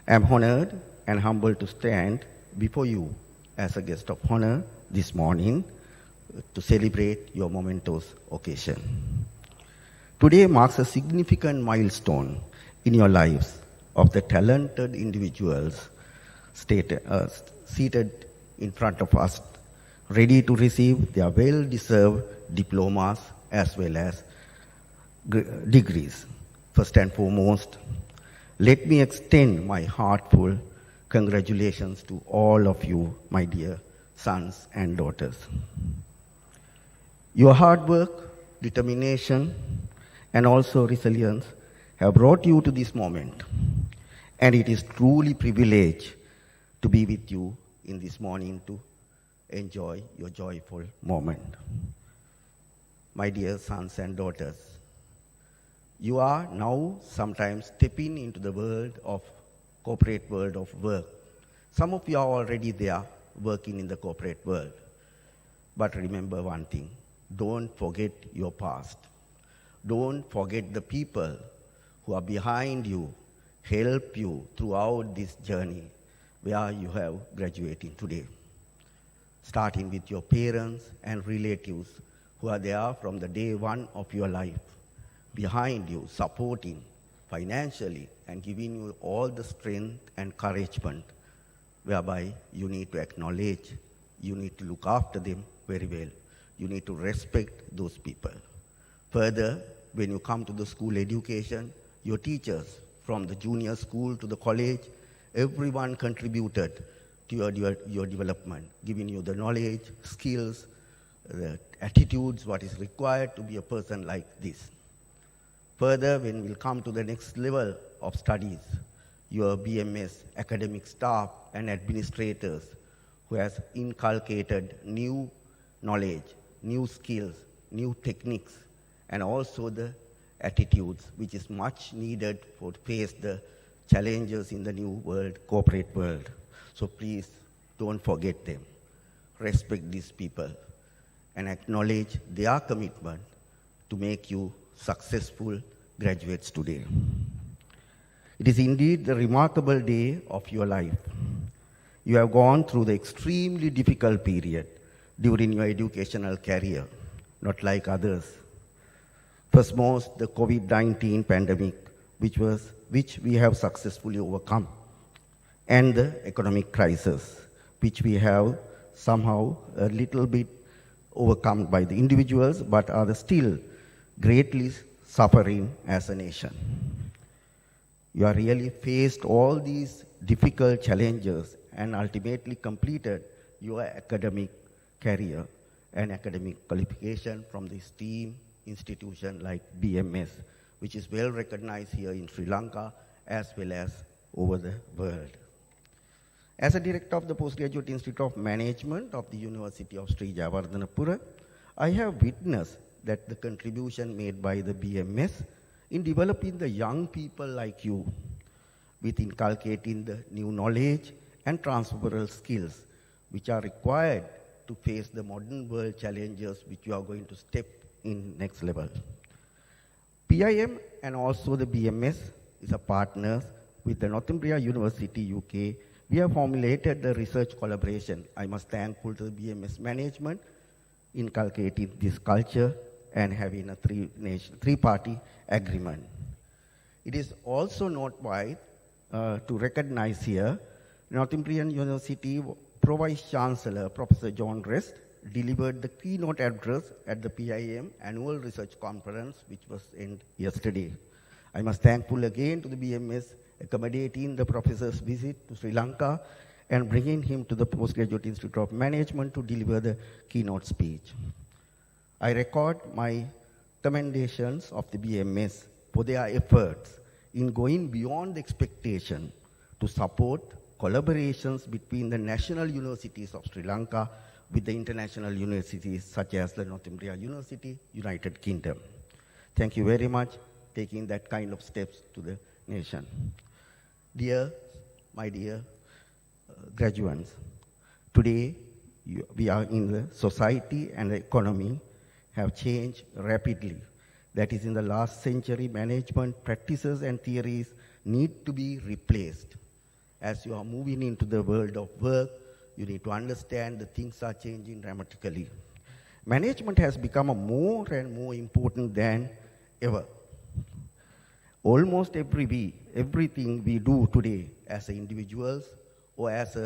I am honored and humbled to stand before you as a guest of honor this morning to celebrate your momentous occasion. Today marks a significant milestone in your lives of the talented individuals seated in front of us, ready to receive their well-deserved diplomas as well as degrees. First and foremost, let me extend my heartfelt congratulations to all of you, my dear sons and daughters. Your hard work, determination, and also resilience have brought you to this moment. And it is truly a privilege to be with you in this morning to enjoy your joyful moment. My dear sons and daughters, you are now sometimes stepping into the corporate world of work. Some of you are already there working in the corporate world. But remember one thing, don't forget your past. Don't forget the people who are behind you, help you throughout this journey where you have graduated today. Starting with your parents and relatives who are there from the day one of your life, behind you, supporting financially and giving you all the strength and encouragement, whereby you need to acknowledge, you need to look after them very well. You need to respect those people. Further, when you come to the school education, your teachers from the junior school to the college, everyone contributed to your development, giving you the knowledge, skills, the attitudes, what is required to be a person like this. Further, when we'll come to the next level of studies, your BMS academic staff and administrators who has inculcated new knowledge, new skills, new techniques, and also the attitudes which is much needed to face the challenges in the new world, corporate world. So please don't forget them. Respect these people and acknowledge their commitment to make you successful graduates today. It is indeed the remarkable day of your life. You have gone through the extremely difficult period during your educational career, not like others. First most, the COVID-19 pandemic, which we have successfully overcome, and the economic crisis, which we have somehow a little bit overcome by the individuals, but are still greatly suffering as a nation. You are really faced all these difficult challenges and ultimately completed your academic career and academic qualification from the esteemed institution like BMS, which is well recognized here in Sri Lanka as well as over the world. As a director of the Postgraduate Institute of Management of the University of Sri Jayawardenapura, I have witnessed that the contribution made by the BMS in developing the young people like you with inculcating the new knowledge and transferable skills which are required to face the modern world challenges which you are going to step in next level. PIM and also the BMS is a partner with the Northumbria University, UK. We have formulated the research collaboration. I must thankful to the BMS management inculcating this culture and having a three-party agreement. It is also noteworthy to recognize here, Northumbrian University Pro-Vice Chancellor, Professor John Rest, delivered the keynote address at the PIM Annual Research Conference, which was ended yesterday. I must thankful again to the BMS accommodating the professor's visit to Sri Lanka and bringing him to the Postgraduate Institute of Management to deliver the keynote speech. I record my commendations of the BMS for their efforts in going beyond the expectation to support collaborations between the national universities of Sri Lanka with the international universities such as the Northumbria University, United Kingdom. Thank you very much taking that kind of steps to the nation. My dear graduates, today we are in the society and the economy have changed rapidly. That is, in the last century, management practices and theories need to be replaced. As you are moving into the world of work, you need to understand that things are changing dramatically. Management has become a more and more important than ever. Almost everything we do today as individuals or as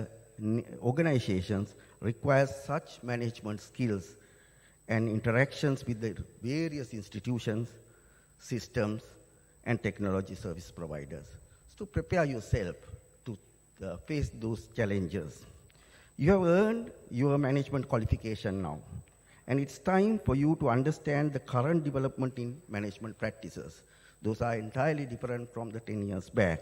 organizations requires such management skills and interactions with the various institutions, systems, and technology service providers. So prepare yourself to face those challenges. You have earned your management qualification now, and it's time for you to understand the current development in management practices. Those are entirely different from the 10 years back.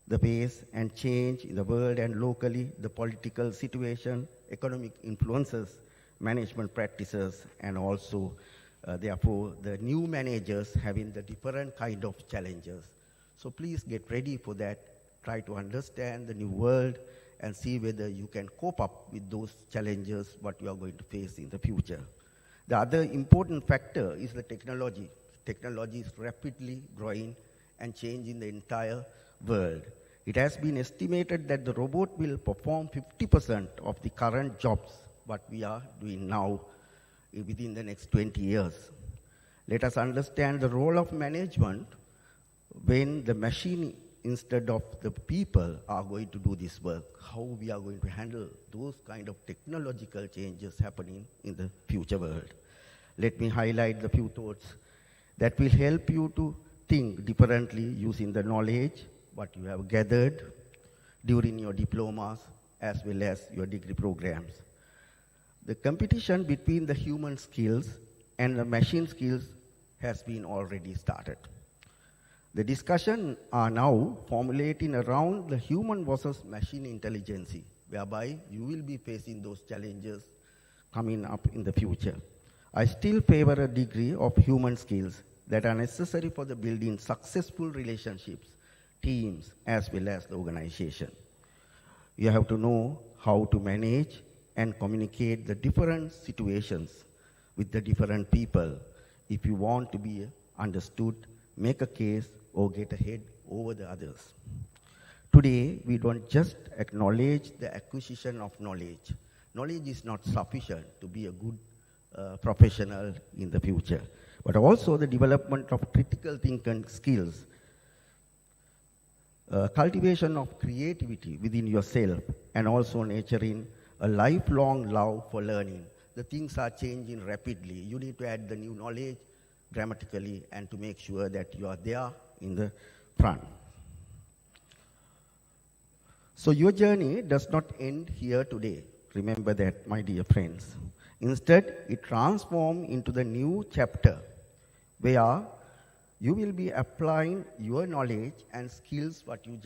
The pace and change in the world and locally, the political situation, economic influences, management practices, and also, therefore, the new managers having the different kind of challenges. So please get ready for that. Try to understand the new world and see whether you can cope up with those challenges, what you are going to face in the future. The other important factor is the technology. Technology is rapidly growing and changing the entire world. It has been estimated that the robot will perform 50% of the current jobs what we are doing now within the next 20 years. Let us understand the role of management when the machine instead of the people are going to do this work, how we are going to handle those kind of technological changes happening in the future world. Let me highlight the few thoughts that will help you to think differently using the knowledge what you have gathered during your diplomas as well as your degree programs. The competition between the human skills and the machine skills has been already started. The discussion are now formulating around the human versus machine intelligence, whereby you will be facing those challenges coming up in the future. I still favor a degree of human skills that are necessary for the building successful relationships, teams, as well as the organization. You have to know how to manage and communicate the different situations with the different people if you want to be understood, make a case, or get ahead over the others. Today, we don't just acknowledge the acquisition of knowledge. Knowledge is not sufficient to be a good professional in the future, but also the development of critical thinking skills, cultivation of creativity within yourself, and also nurturing a lifelong love for learning. The things are changing rapidly. You need to add the new knowledge grammatically and to make sure that you are there in the front. So your journey does not end here today. Remember that, my dear friends. Instead, it transforms into the new chapter where you will be applying your knowledge and skills what you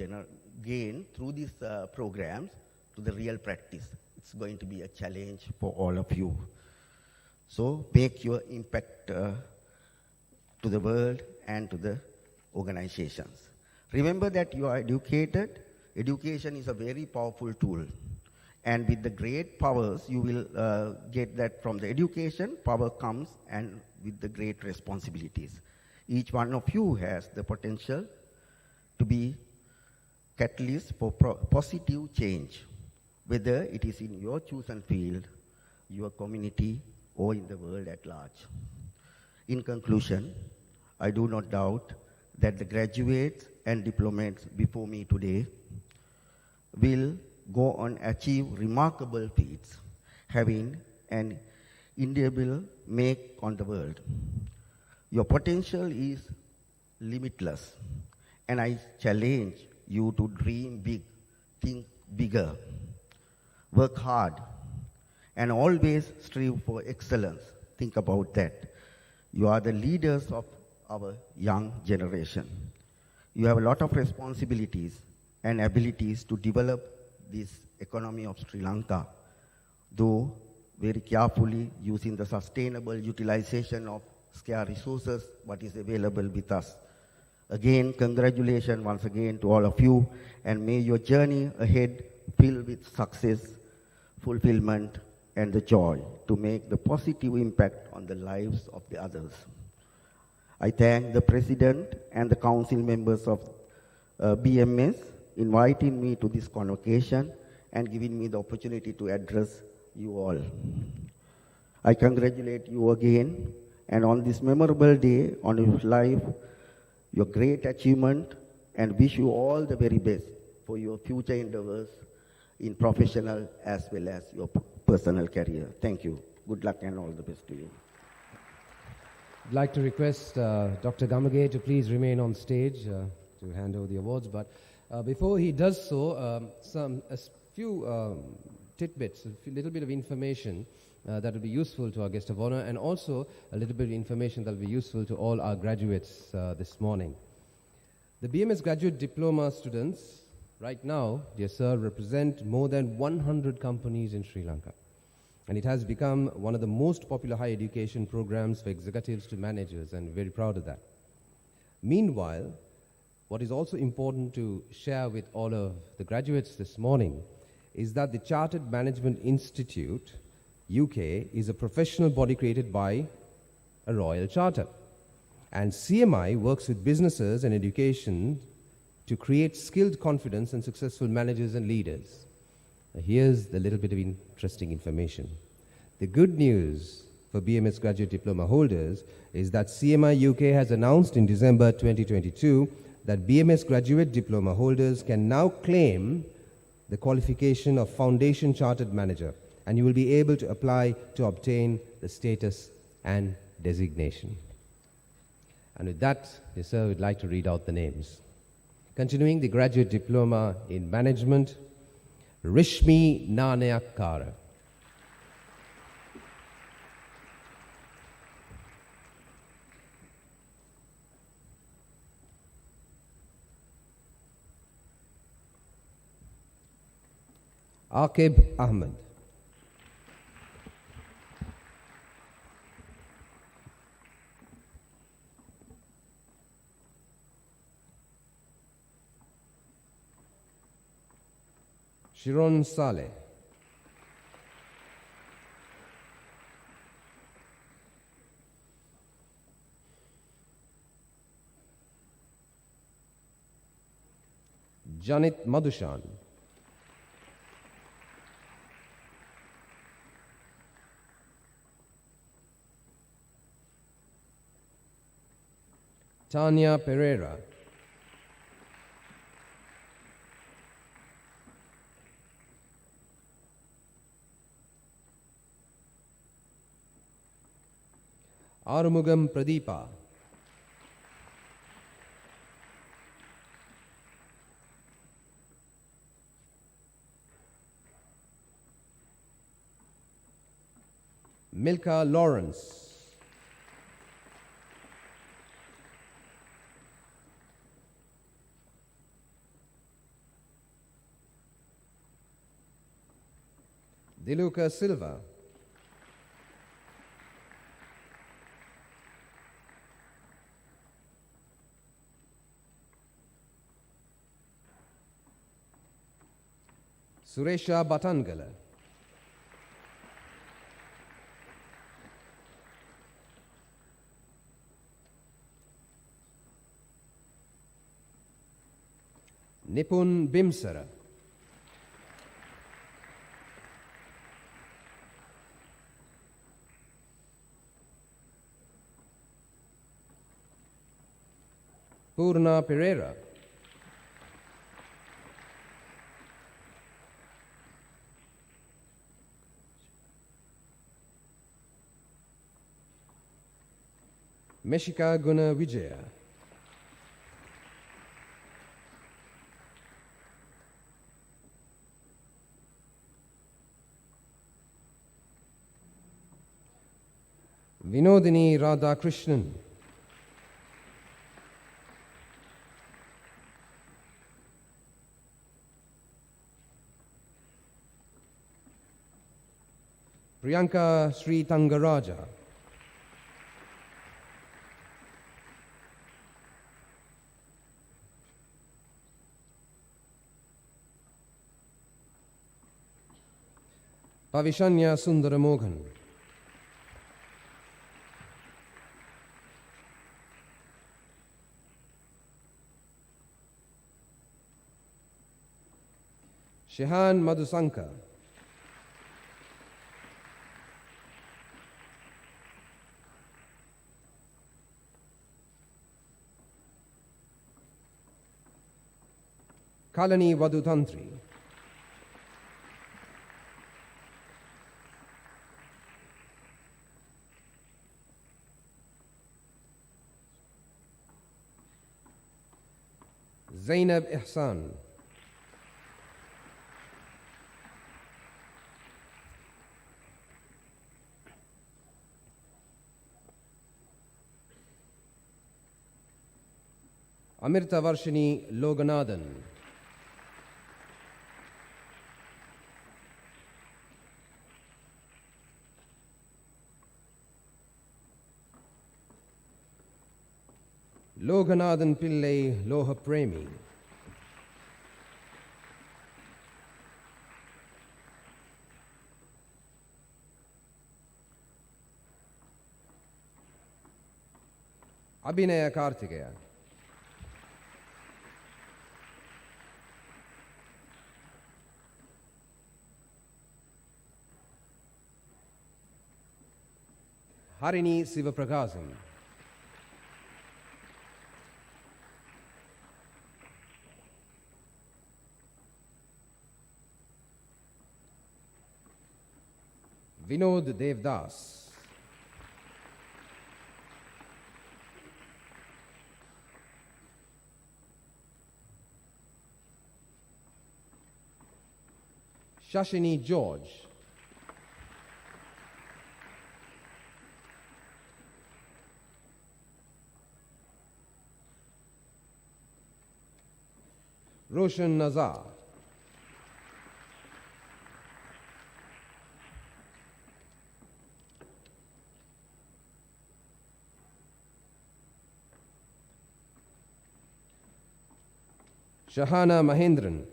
gain through these programs to the real practice. It's going to be a challenge for all of you. So make your impact to the world and to the organizations. Remember that you are educated. Education is a very powerful tool. And with the great powers, you will get that from the education, power comes, and with the great responsibilities. Each one of you has the potential to be catalyst for positive change, whether it is in your chosen field, your community, or in the world at large. In conclusion, I do not doubt that the graduates and diplomats before me today will go on achieve remarkable feats, having an indelible mark on the world. Your potential is limitless, and I challenge you to dream big, think bigger, work hard, and always strive for excellence. Think about that. You are the leaders of our young generation. You have a lot of responsibilities and abilities to develop this economy of Sri Lanka, though very carefully using the sustainable utilization of scarce resources, what is available with us. Again, congratulations once again to all of you, and may your journey ahead filled with success, fulfillment, and the joy to make the positive impact on the lives of the others. I thank the President and the Council members of BMS inviting me to this convocation and giving me the opportunity to address you all. I congratulate you again, and on this memorable day on your life, your great achievement, and wish you all the very best for your future endeavors in professional as well as your personal career. Thank you. Good luck and all the best to you. I'd like to request Dr. Gamage to please remain on stage to hand over the awards. But before he does so, a few tidbits, a little bit of information that will be useful to our guest of honor, and also a little bit of information that will be useful to all our graduates this morning. The BMS graduate diploma students right now, dear sir, represent more than 100 companies in Sri Lanka. And it has become one of the most popular higher education programs for executives to managers, and we're very proud of that. Meanwhile, what is also important to share with all of the graduates this morning is that the Chartered Management Institute, UK, is a professional body created by a royal charter. And CMI works with businesses and education to create skilled, confidence, and successful managers and leaders. Now, here's the little bit of interesting information. The good news for BMS graduate diploma holders is that CMI UK has announced in December 2022 that BMS graduate diploma holders can now claim the qualification of Foundation Chartered Manager, and you will be able to apply to obtain the status and designation. And with that, yes, sir, we'd like to read out the names. Continuing the graduate diploma in management, Rishmi Nanayakara. Aqib Ahmed. Shiron Saleh. Janit Madhushan. Tanya Pereira. Arumugam Pradeepa. Milka Lawrence. Diluka Silva. Suresha Batangala. Nipun Bimsara. Purna Pereira. Meshika Guna Vijaya. Vinodini Radhakrishnan. Priyanka Sri Tangaraja. Pavishanya Sundaramogan. Shehan Madhusanka. Kalani Vadutantri. Zainab Ihsan. Amirta Varshini Loganathan. Loganathan Pillai Loha Premi. Abhinaya Karthikeya. Harini Sivaprakasan. Vinod Devdas. Shashini George. Roshan Nazar. Shahana Mahendran.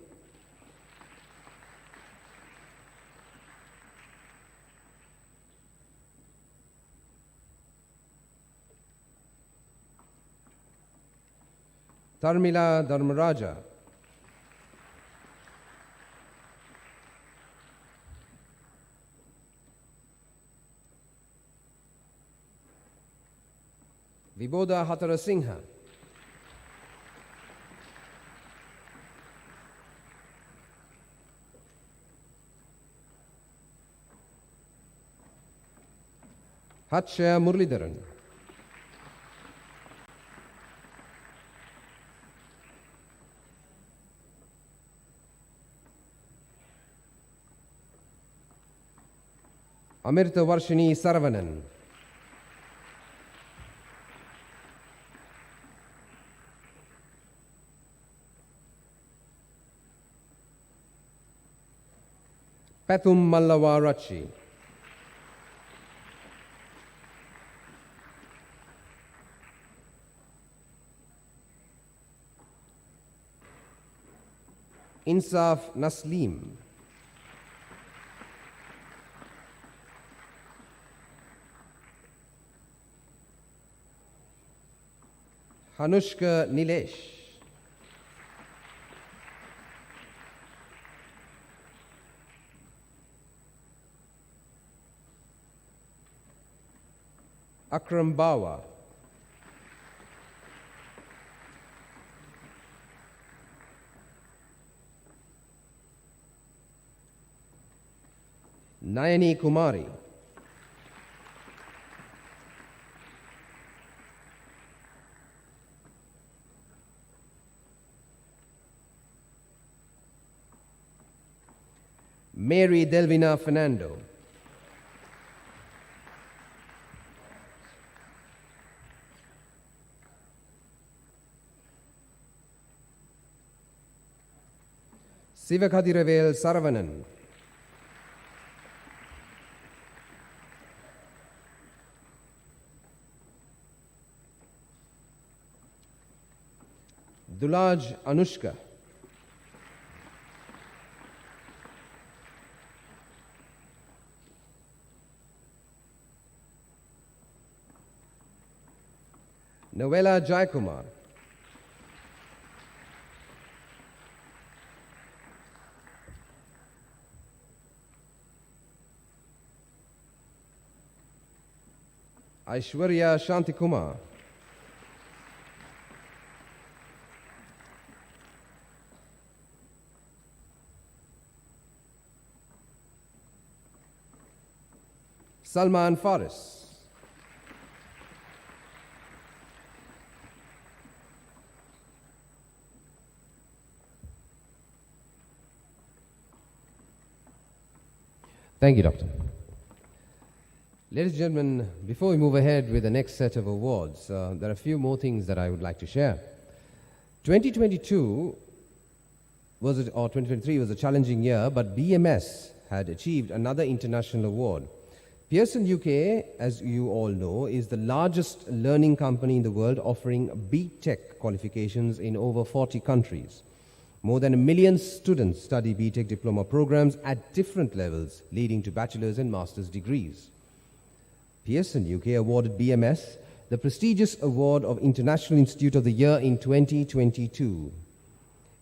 Tarmila Dharmaraja. Viboda Hatarasingha. Hatshaya Murlidharan. Amirta Varshini Saravanan. Pathum Mallavarachi. Insaf Naslim. Hanushka Nilesh. Akram Bawa, Nayani Kumari, Mary Delvina Fernando, Sivakadiravel Saravanan, Dulaj Anushka, Novella Jaikumar, Aishwarya Shantikumar, Salman Faris, Thank you, Doctor. Ladies and gentlemen, before we move ahead with the next set of awards, there are a few more things that I would like to share. 2022 or 2023 was a challenging year, but BMS had achieved another international award. Pearson UK, as you all know, is the largest learning company in the world, offering B.Tech qualifications in over 40 countries. More than 1 million students study B.Tech diploma programs at different levels, leading to bachelor's and master's degrees. Pearson UK awarded BMS the prestigious award of International Institute of the Year in 2022.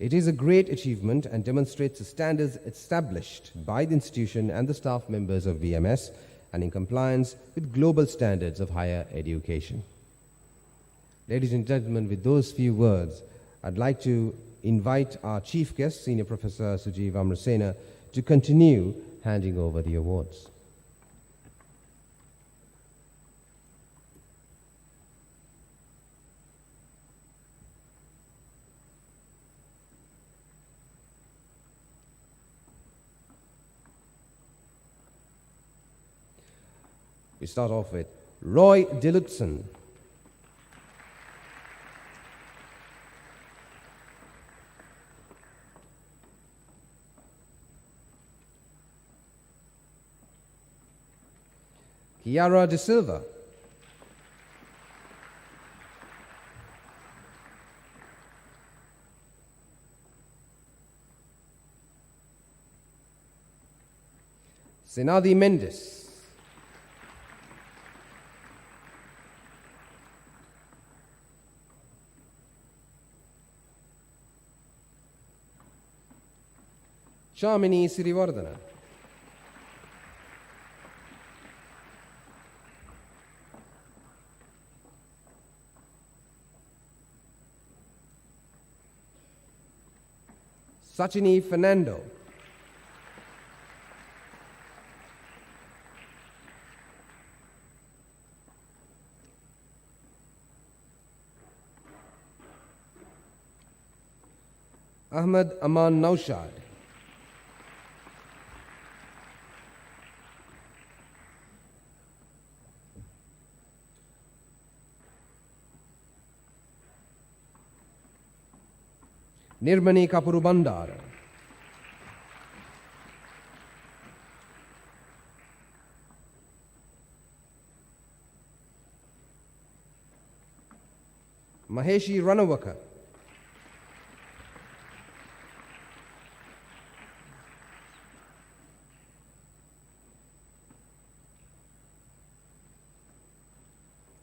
It is a great achievement and demonstrates the standards established by the institution and the staff members of BMS, and in compliance with global standards of higher education. Ladies and gentlemen, with those few words, I'd like to invite our chief guest, Senior Professor Sujeev Amrasena, to continue handing over the awards. We start off with Roy Dilutzen. Chiara De Silva. Senadi Mendes. Shamini Sirivardhana. Sachini Fernando. Ahmed Aman Naushad. Nirmani Kapuru Bandar. Maheshi Ranawaka.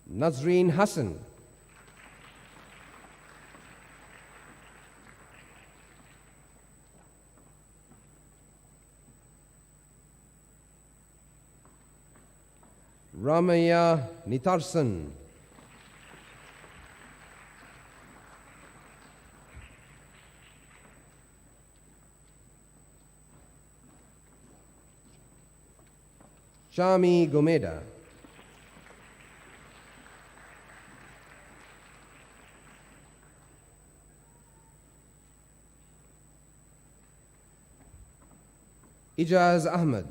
Nazreen Hassan. Ramaya Nitarsan. Shami Gomeda. Ijaz Ahmed.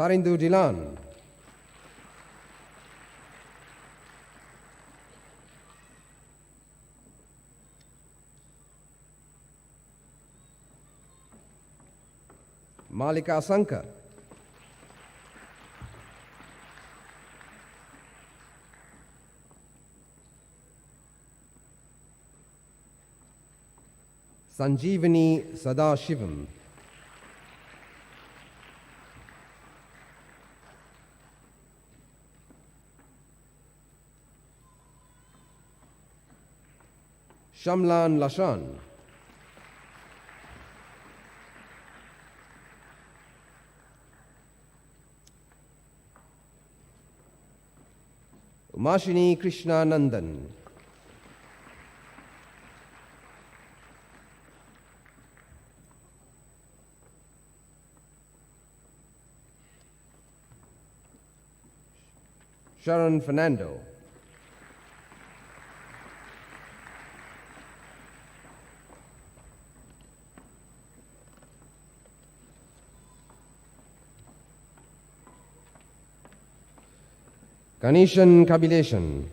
Tarindu Dilan. Malika Sankar. Sanjeevani Sadashivam. Shamlan Lashan. Umashini Krishna Nandan. Sharon Fernando. Ganeshan Kabilation.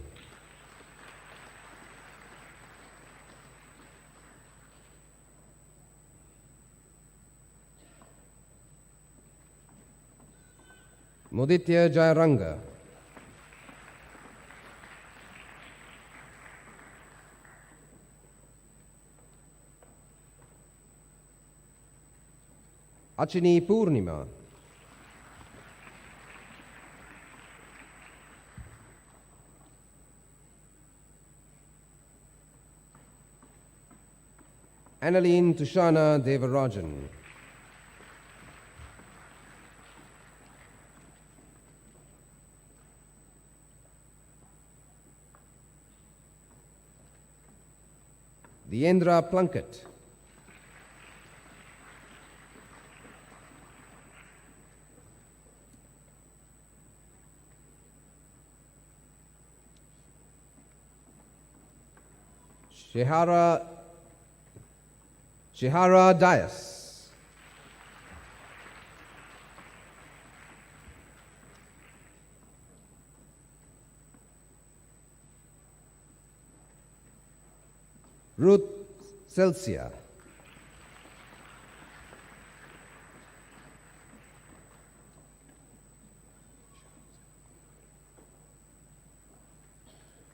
Muditya Jayaranga. Achini Purnima. Annaline Tushana Devarajan. Diendra Plunkett. Shihara Dias. Ruth Celsia.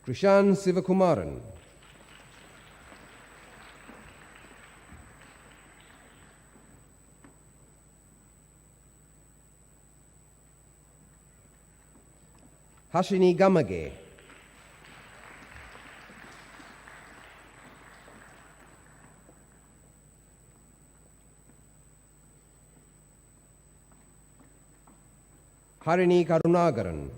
Krishan Sivakumaran. Hashini Gamage. Harini Karunagaran.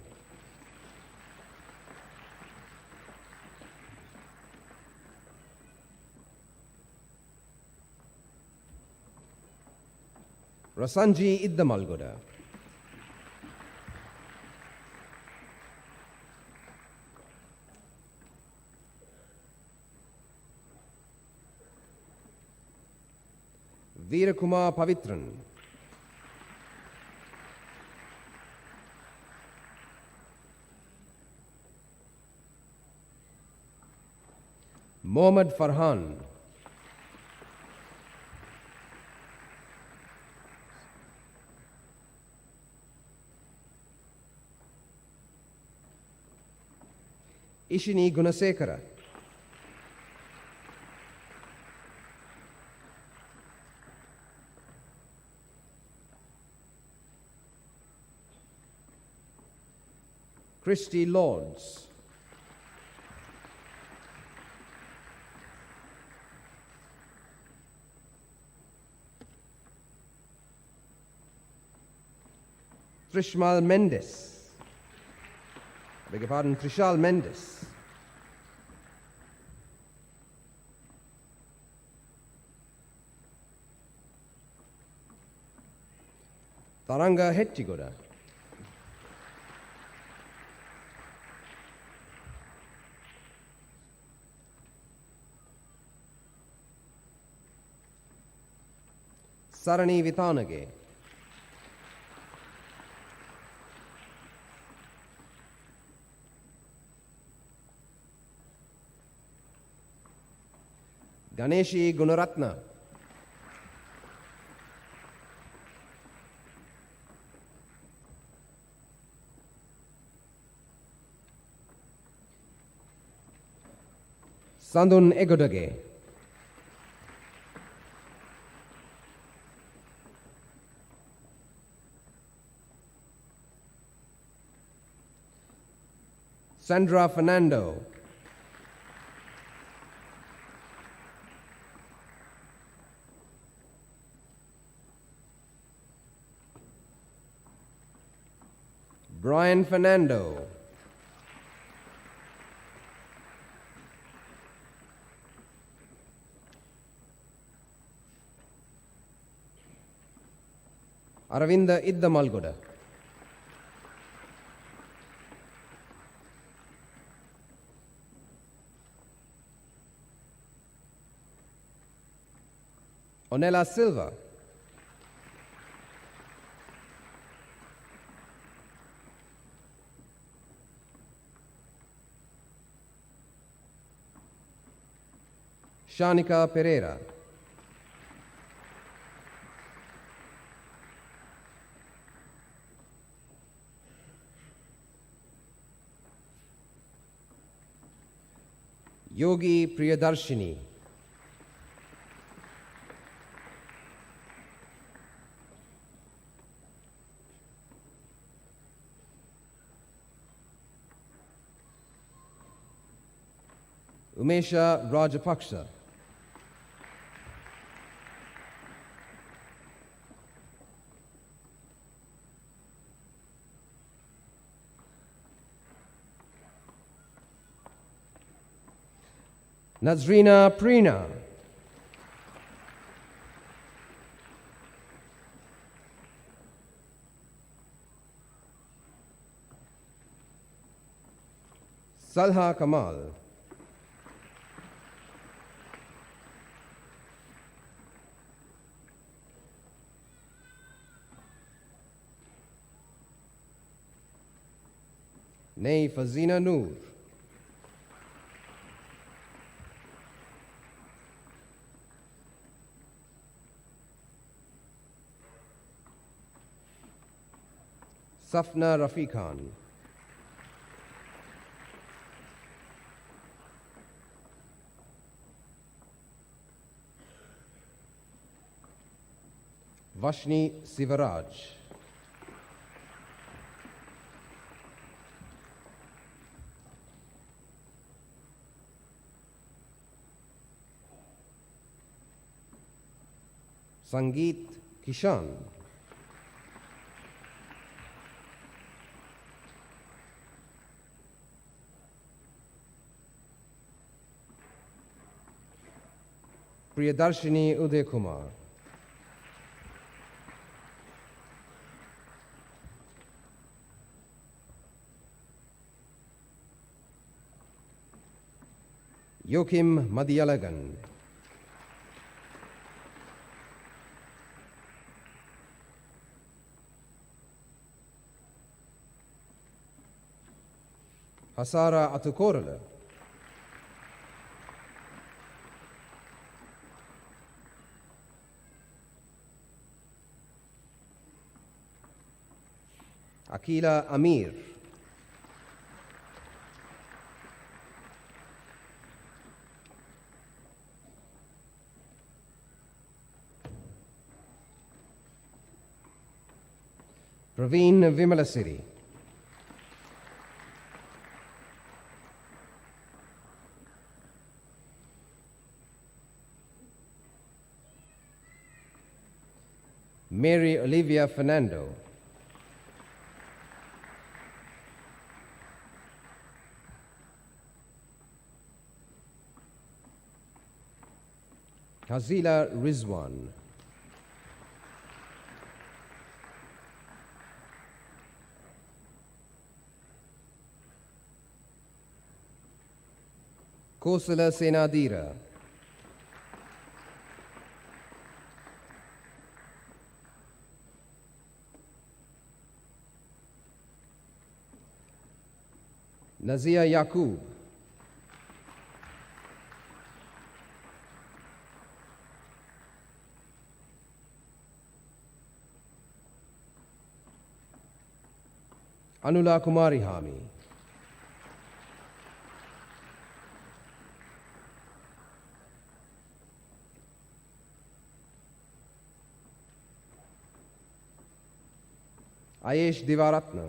Rasanji Iddamalgoda. Veerakumar Pavitran. Mohammad Farhan. Ishini Gunasekara. Christy Lords. Trishmal Mendes. I beg your pardon, Trishal Mendes. Taranga Hettigoda. Sarani Vitanage. Ganeshi Gunaratna. Sandun Egodage. Sandra Fernando. Brian Fernando. Aravinda Iddamalgoda. Onela Silva. Shanika Pereira. Yogi Priyadarshini. Umesha Rajapaksa. Nazrina Preena. Salha Kamal. Nay Fazina Noor. Safna Rafiqan. Vashni Sivaraj. Sangeet Kishan. Priyadarshini Uday Kumar. Joachim Madiyalagan. Hasara Atukorala. Akila Amir. Praveen Vimalasiri. Mary Olivia Fernando. Kazila Rizwan. Kosala Senadira. Nazia Yaqub. Anula Kumari Hami. Ayesh Divaratna.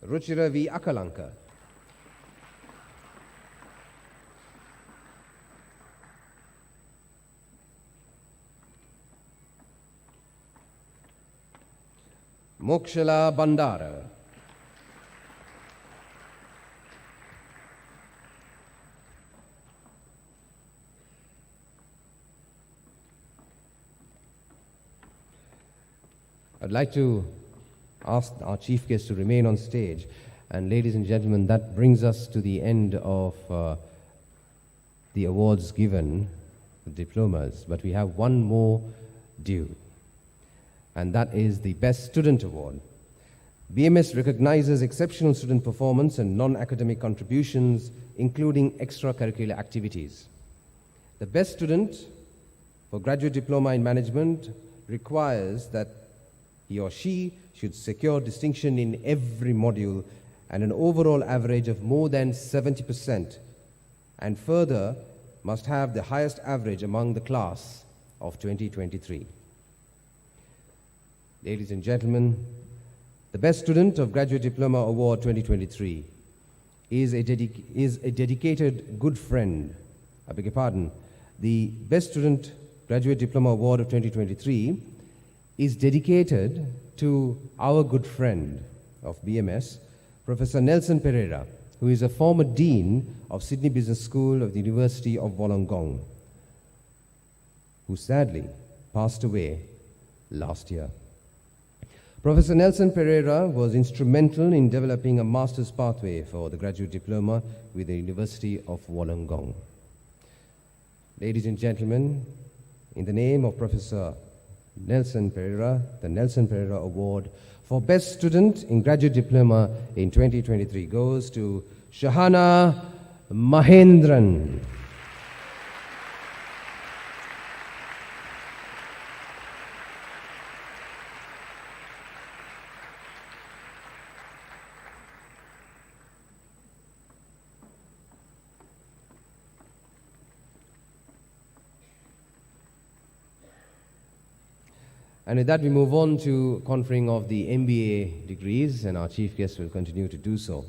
Ruchira V. Akalanka. Mokshala Bandara. I'd like to ask our chief guest to remain on stage. And ladies and gentlemen, that brings us to the end of the awards given, the diplomas. But we have one more due, and that is the Best Student Award. BMS recognizes exceptional student performance and non-academic contributions, including extracurricular activities. The best student for graduate diploma in management requires that he or she should secure distinction in every module and an overall average of more than 70%, and further must have the highest average among the class of 2023. Ladies and gentlemen, the Best Student of Graduate Diploma Award 2023 is a dedicated good friend. I beg your pardon. The Best Student Graduate Diploma Award of 2023 is dedicated to our good friend of BMS, Professor Nelson Pereira, who is a former Dean of Sydney Business School of the University of Wollongong, who sadly passed away last year. Professor Nelson Pereira was instrumental in developing a master's pathway for the graduate diploma with the University of Wollongong. Ladies and gentlemen, in the name of Professor Nelson Pereira, the Nelson Pereira Award for Best Student in Graduate Diploma in 2023 goes to Shahana Mahendran. And with that, we move on to conferring of the MBA degrees, and our chief guest will continue to do so.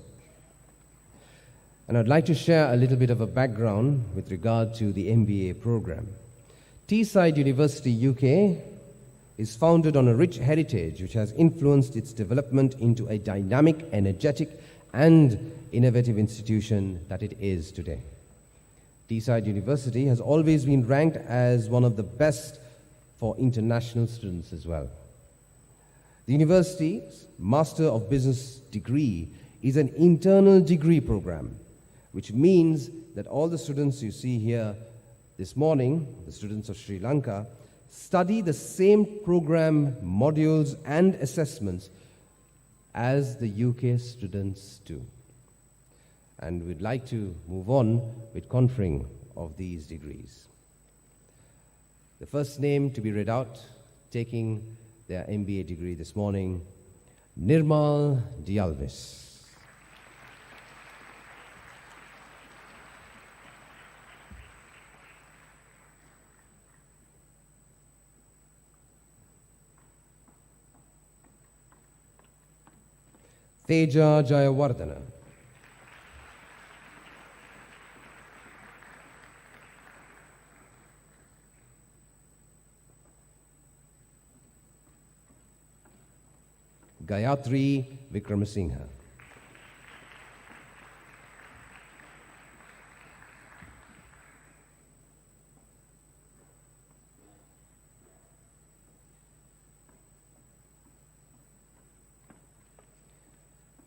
And I'd like to share a little bit of a background with regard to the MBA program. Teesside University, UK, is founded on a rich heritage which has influenced its development into a dynamic, energetic, and innovative institution that it is today. Teesside University has always been ranked as one of the best for international students as well. The university's Master of Business degree is an internal degree program, which means that all the students you see here this morning, the students of Sri Lanka, study the same program modules and assessments as the UK students do. And we'd like to move on with conferring of these degrees. The first name to be read out, taking their MBA degree this morning, Nirmal Dialvis. Teja Jayawardena. Gayatri Vikramasinghe.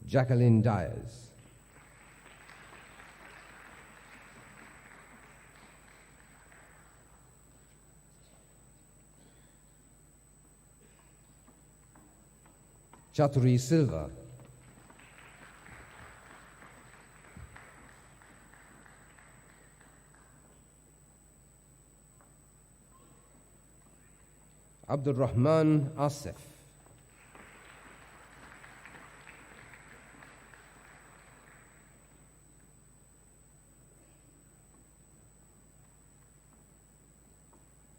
Jacqueline Dyers. Chaturi Silva. Abdul Rahman Asif.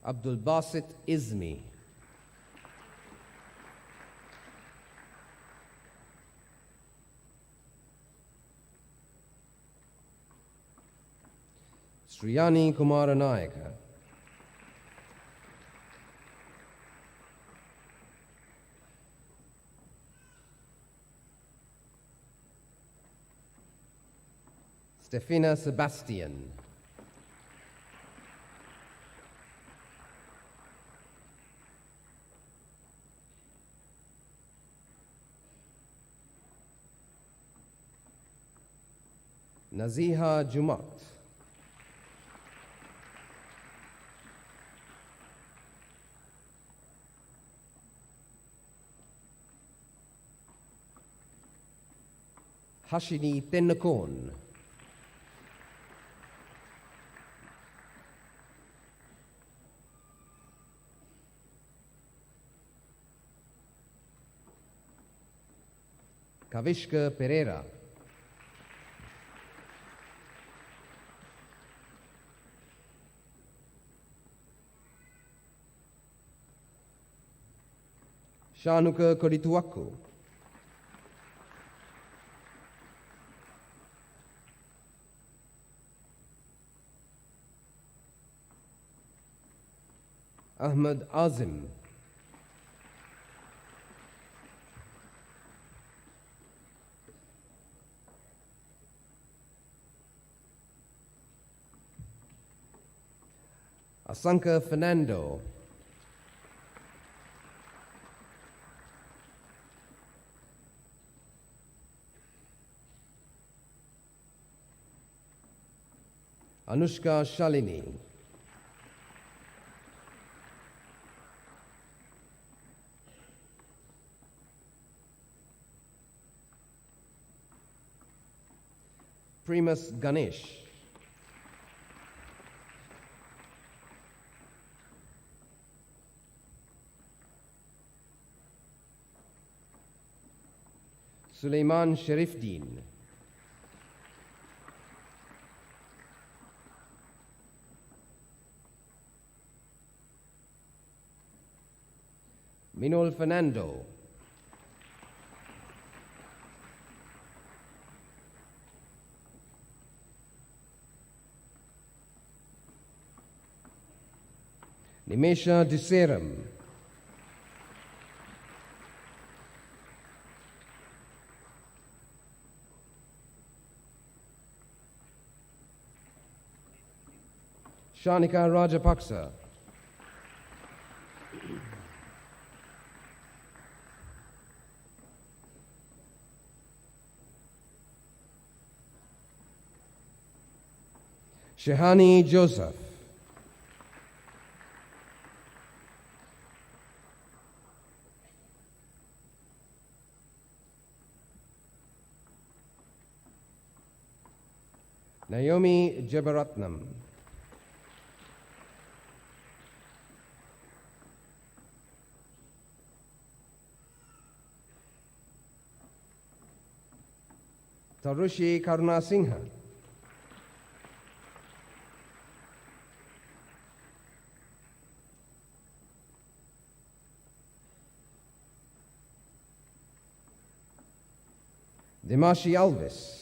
Abdul Basit Izmi. Sriyani Kumara Nayaka. Stefina Sebastian. Naziha Jumat. Hashini Tennakon. Kavishka Pereira. Shanuka Korituaku. Ahmed Azim. Asanka Fernando. Anushka Shalini. Primus Ganesh. Suleiman Sharifdeen. Minol Fernando. Nimesha Duseram. Shanika Rajapaksa. Shehani Joseph. Naomi Jebaratnam. Tarushi Karuna Singha. Dimashi Alvis.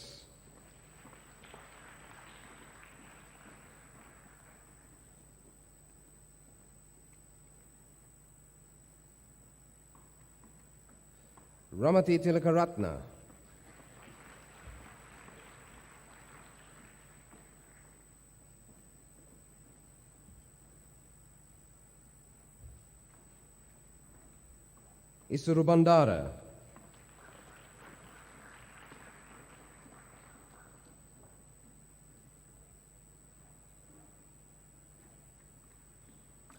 Ramati Tilakaratna. Isuru Bandara.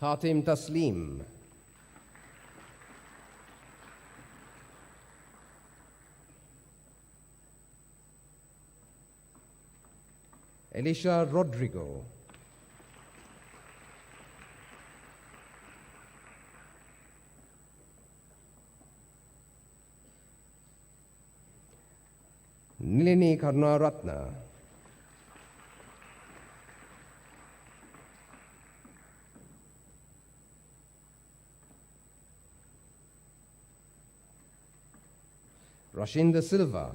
Hatim Taslim. Elisha Rodrigo. Nilini Karnaratna. Rashinda Silva.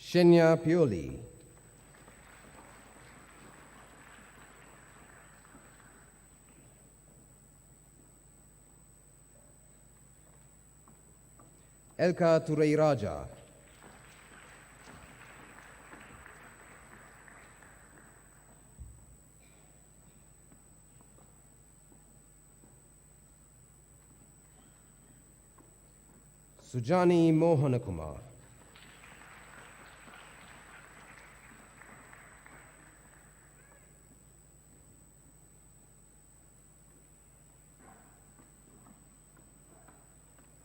Shenya Pioli. Elka Tureiraja. Sujani Mohanakumar.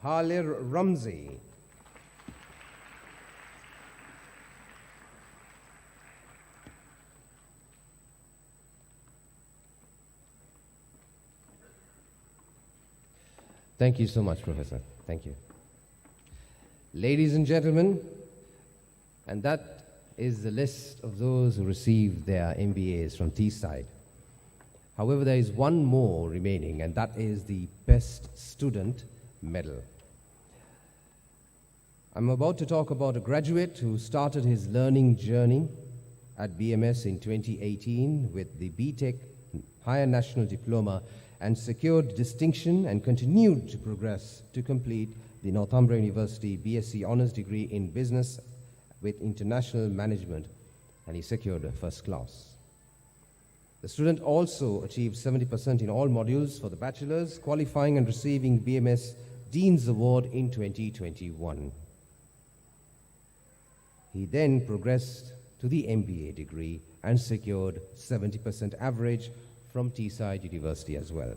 Halir Ramzi. Thank you so much, Professor. Thank you. Ladies and gentlemen, and that is the list of those who received their MBAs from Teesside. However, there is one more remaining, and that is the Best Student Medal. I'm about to talk about a graduate who started his learning journey at BMS in 2018 with the BTech Higher National Diploma and secured distinction and continued to progress to complete the Northumbria University BSc Honours Degree in Business with International Management, and he secured a first class. The student also achieved 70% in all modules for the bachelor's, qualifying and receiving BMS Dean's Award in 2021. He then progressed to the MBA degree and secured 70% average from Teesside University as well.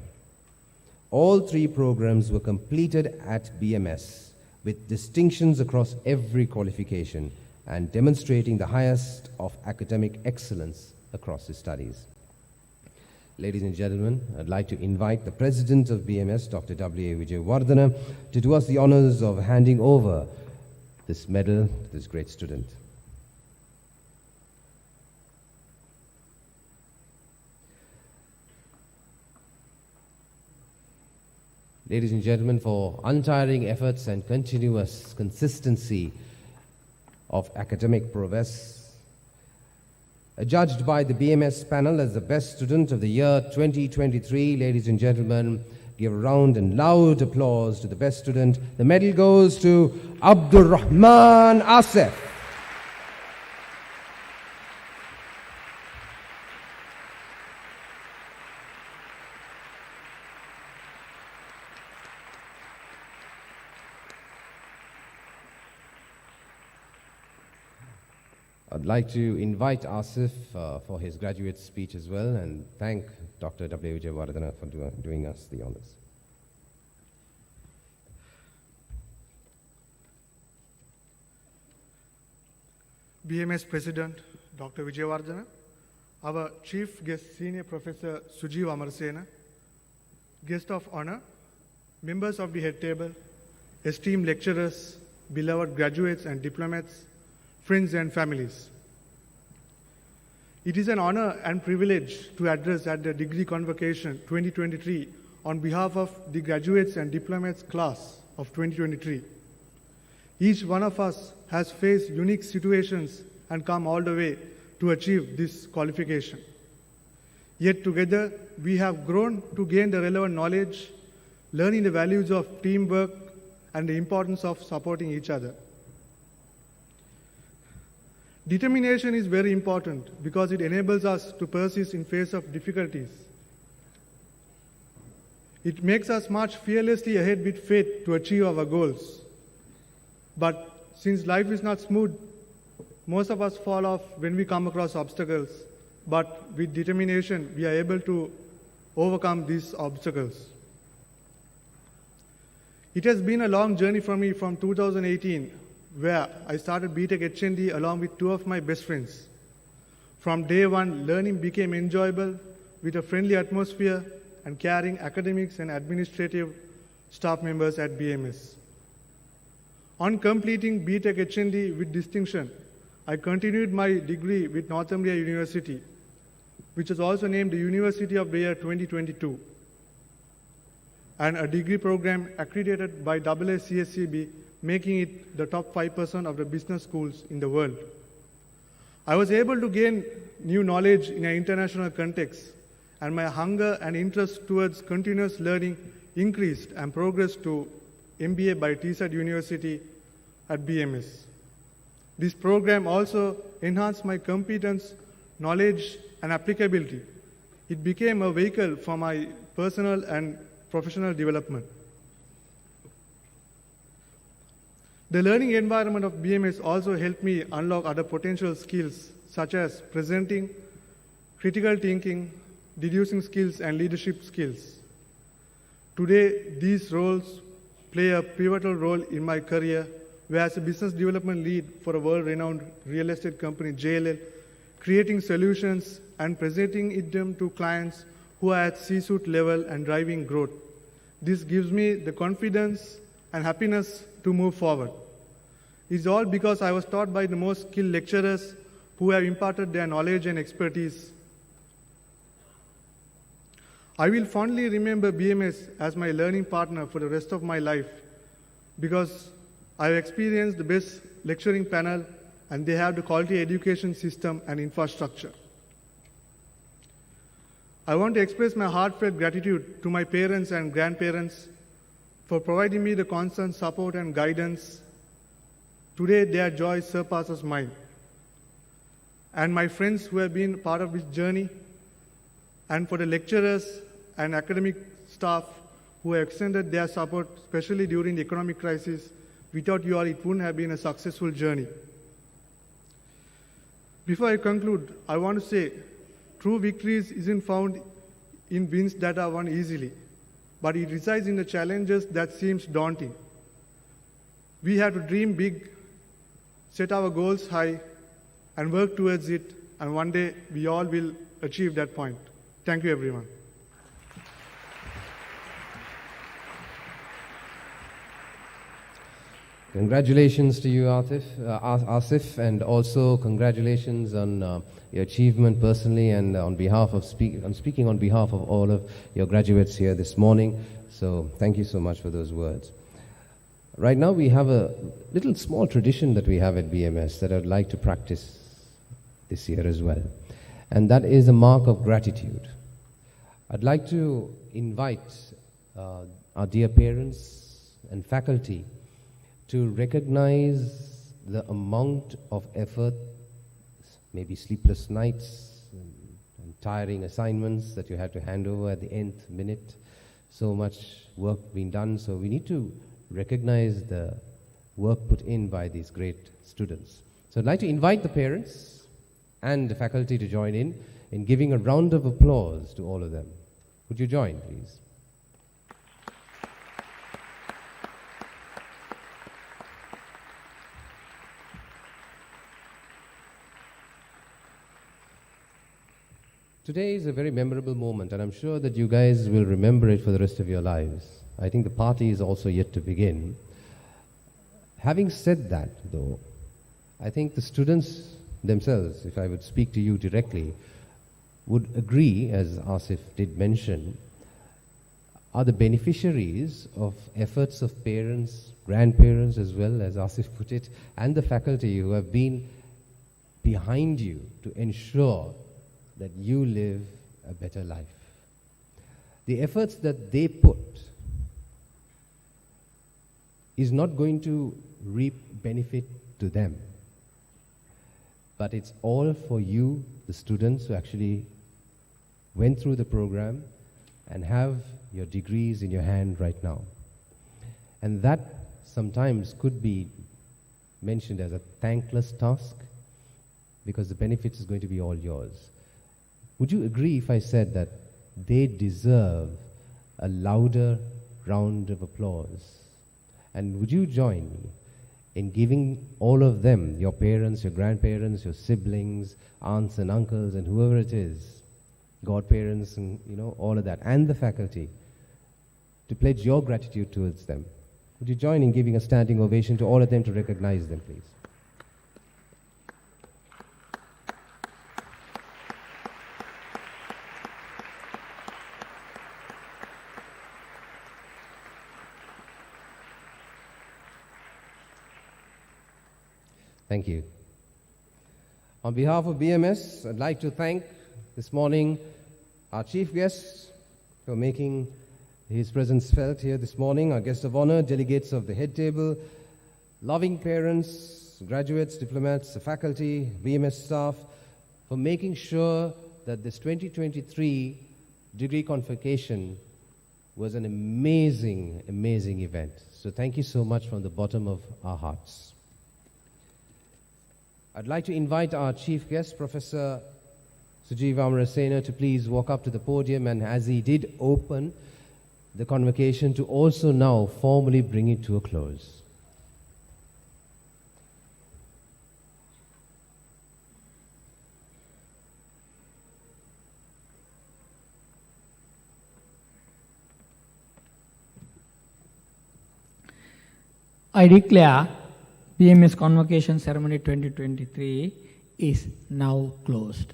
All three programs were completed at BMS with distinctions across every qualification and demonstrating the highest of academic excellence across his studies. Ladies and gentlemen, I'd like to invite the President of BMS, Dr. W.A. Vijayawardena, to do us the honors of handing over this medal to this great student. Ladies and gentlemen, for untiring efforts and continuous consistency of academic prowess, adjudged by the BMS panel as the best student of the year 2023, ladies and gentlemen, give a round and loud applause to the best student. The medal goes to Abdur Rahman Asif. I'd like to invite Asif for his graduate speech as well and thank Dr. W. Vijayawardena for doing us the honors. BMS President Dr. Vijayawardena, our Chief Guest Senior Professor Sujeev Amarsena, Guest of Honor, members of the head table, esteemed lecturers, beloved graduates and diplomats, friends and families. It is an honor and privilege to address at the Degree Convocation 2023 on behalf of the graduates and diplomats class of 2023. Each one of us has faced unique situations and come all the way to achieve this qualification. Yet together, we have grown to gain the relevant knowledge, learning the values of teamwork and the importance of supporting each other. Determination is very important because it enables us to persist in face of difficulties. It makes us march fearlessly ahead with faith to achieve our goals. But since life is not smooth, most of us fall off when we come across obstacles. But with determination, we are able to overcome these obstacles. It has been a long journey for me from 2018, where I started BTech HND along with two of my best friends. From day one, learning became enjoyable with a friendly atmosphere and caring academics and administrative staff members at BMS. On completing BTech HND with distinction, I continued my degree with Northumbria University, which was also named the University of the Year 2022, and a degree program accredited by AACSCB, making it the top 5% of the business schools in the world. I was able to gain new knowledge in an international context, and my hunger and interest towards continuous learning increased and progressed to MBA by TSAT University at BMS. This program also enhanced my competence, knowledge, and applicability. It became a vehicle for my personal and professional development. The learning environment of BMS also helped me unlock other potential skills such as presenting, critical thinking, deducing skills, and leadership skills. Today, these roles play a pivotal role in my career, where as a business development lead for a world-renowned real estate company, JLL, creating solutions and presenting them to clients who are at C-suite level and driving growth. This gives me the confidence and happiness to move forward. It's all because I was taught by the most skilled lecturers who have imparted their knowledge and expertise. I will fondly remember BMS as my learning partner for the rest of my life because I've experienced the best lecturing panel and they have the quality education system and infrastructure. I want to express my heartfelt gratitude to my parents and grandparents for providing me the constant support and guidance. Today, their joy surpasses mine. And my friends who have been part of this journey, and for the lecturers and academic staff who have extended their support, especially during the economic crisis. Without you all, it wouldn't have been a successful journey. Before I conclude, I want to say, true victories isn't found in wins that are won easily, but it resides in the challenges that seems daunting. We have to dream big, set our goals high, and work towards it, and one day we all will achieve that point. Thank you, everyone. Congratulations to you, Asif, and also congratulations on your achievement personally and on behalf of speaking on behalf of all of your graduates here this morning. So thank you so much for those words. Right now we have a little small tradition that we have at BMS that I'd like to practice this year as well, and that is a mark of gratitude. I'd like to invite our dear parents and faculty to recognize the amount of effort, maybe sleepless nights and tiring assignments that you had to hand over at the nth minute, so much work being done. So we need to recognize the work put in by these great students. So I'd like to invite the parents and the faculty to join in giving a round of applause to all of them. Would you join, please? Today is a very memorable moment, and I'm sure that you guys will remember it for the rest of your lives. I think the party is also yet to begin. Having said that, though, I think the students themselves, if I would speak to you directly, would agree, as Asif did mention, are the beneficiaries of efforts of parents, grandparents as well, as Asif put it, and the faculty who have been behind you to ensure that you live a better life. The efforts that they put is not going to reap benefit to them, but it's all for you, the students who actually went through the program and have your degrees in your hand right now. And that sometimes could be mentioned as a thankless task, because the benefit is going to be all yours. Would you agree if I said that they deserve a louder round of applause? And would you join me in giving all of them, your parents, your grandparents, your siblings, aunts and uncles, and whoever it is, godparents, and all of that, and the faculty, to pledge your gratitude towards them? Would you join in giving a standing ovation to all of them to recognize them, please? Thank you. On behalf of BMS, I'd like to thank this morning our chief guests for making his presence felt here this morning, our guests of honor, delegates of the head table, loving parents, graduates, diplomats, the faculty, BMS staff, for making sure that this 2023 degree convocation was an amazing, amazing event. So thank you so much from the bottom of our hearts. I'd like to invite our chief guest, Professor Sujeev Amarasena, to please walk up to the podium, and as he did open the convocation, to also now formally bring it to a close. I declare BMS Convocation Ceremony 2023 is now closed.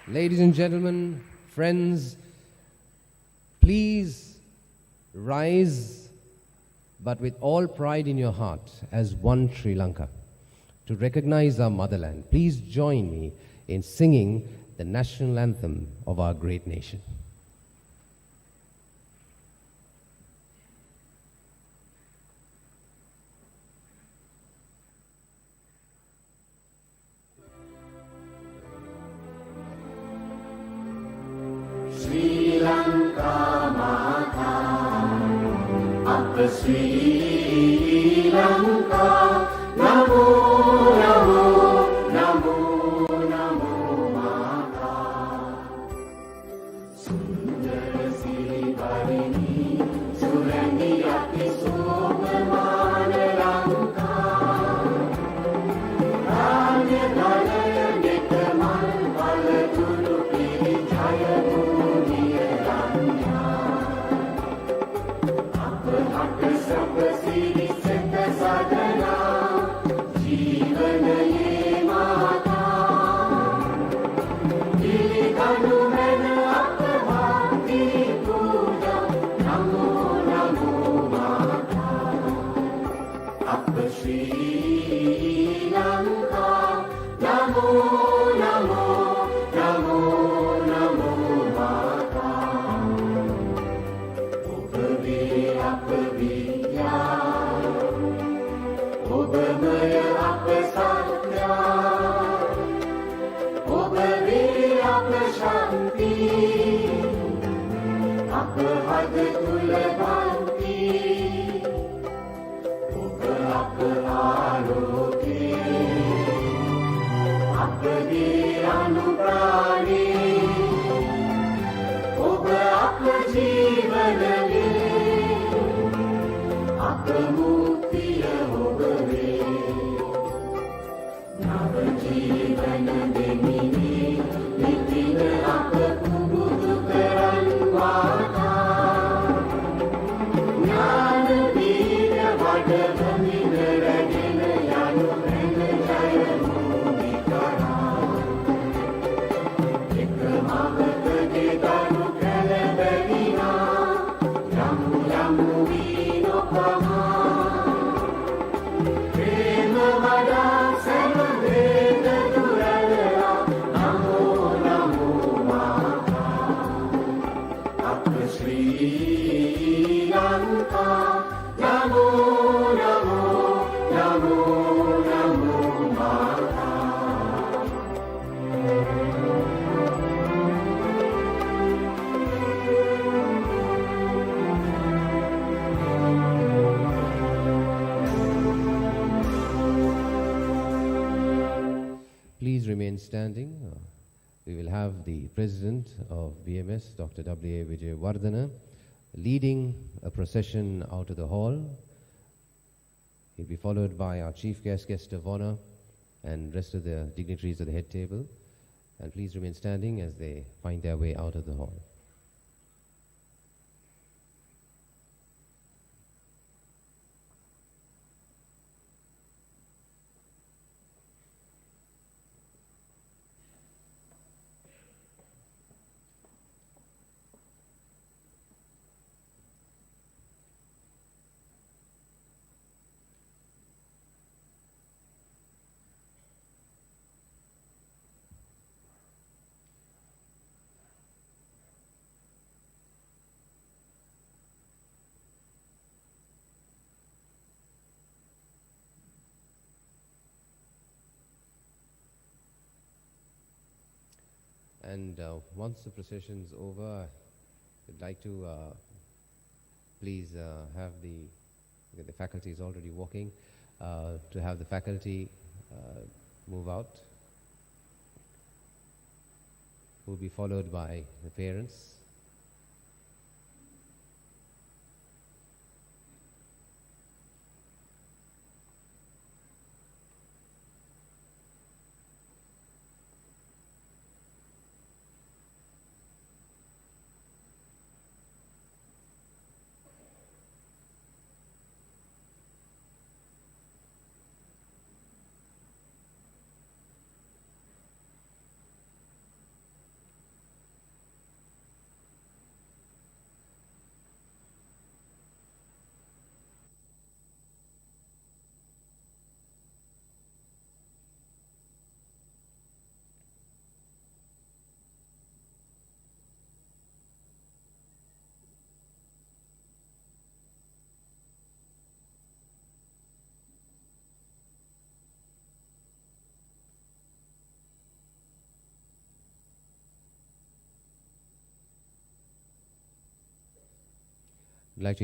Ladies and gentlemen, friends, please rise, but with all pride in your heart, as one Sri Lanka, to recognize our motherland. Please join me in singing the national anthem of our great nation. Sri Lanka Mata, Upper Sri Lanka, Namo, Namo, Namo, Namo Mata. Sundara Siri Barini, Surani Ati Somamana Lanka. Ranya Dalaya Nekamal Palaturu Piri Jaya Bhumi Ranya. Apahata Sapasiri Seta Sadhana, Jeevanaye Mata. Ilikanu Mena Apahati Puja, Namo, Namo Mata. Upper Sri Lanka, Namo, Namo, Namo, Namo Mata. Obave, Apavidya, Obamaya, Apasatya, Obave, Apashanti, Apahad Tulabhanti. Apa aloke, apagi anuprani, oba apa jeevanale, apa muktiya obave, nava jeevana demini, nitina apa kubudu karan mata. Jnana vidya vadavani naragena yanu mena jaya bhumi kara. remain standing. We will have the President of BMS, Dr. W.A. Vijayawardena, leading a procession out of the hall. He'll be followed by our Chief Guest of Honor, and rest of the dignitaries of the head table. And please remain standing as they find their way out of the hall. And once the procession's over, I'd like to please have the faculty is already walking, to have the faculty move out, who will be followed by the parents. I'd like to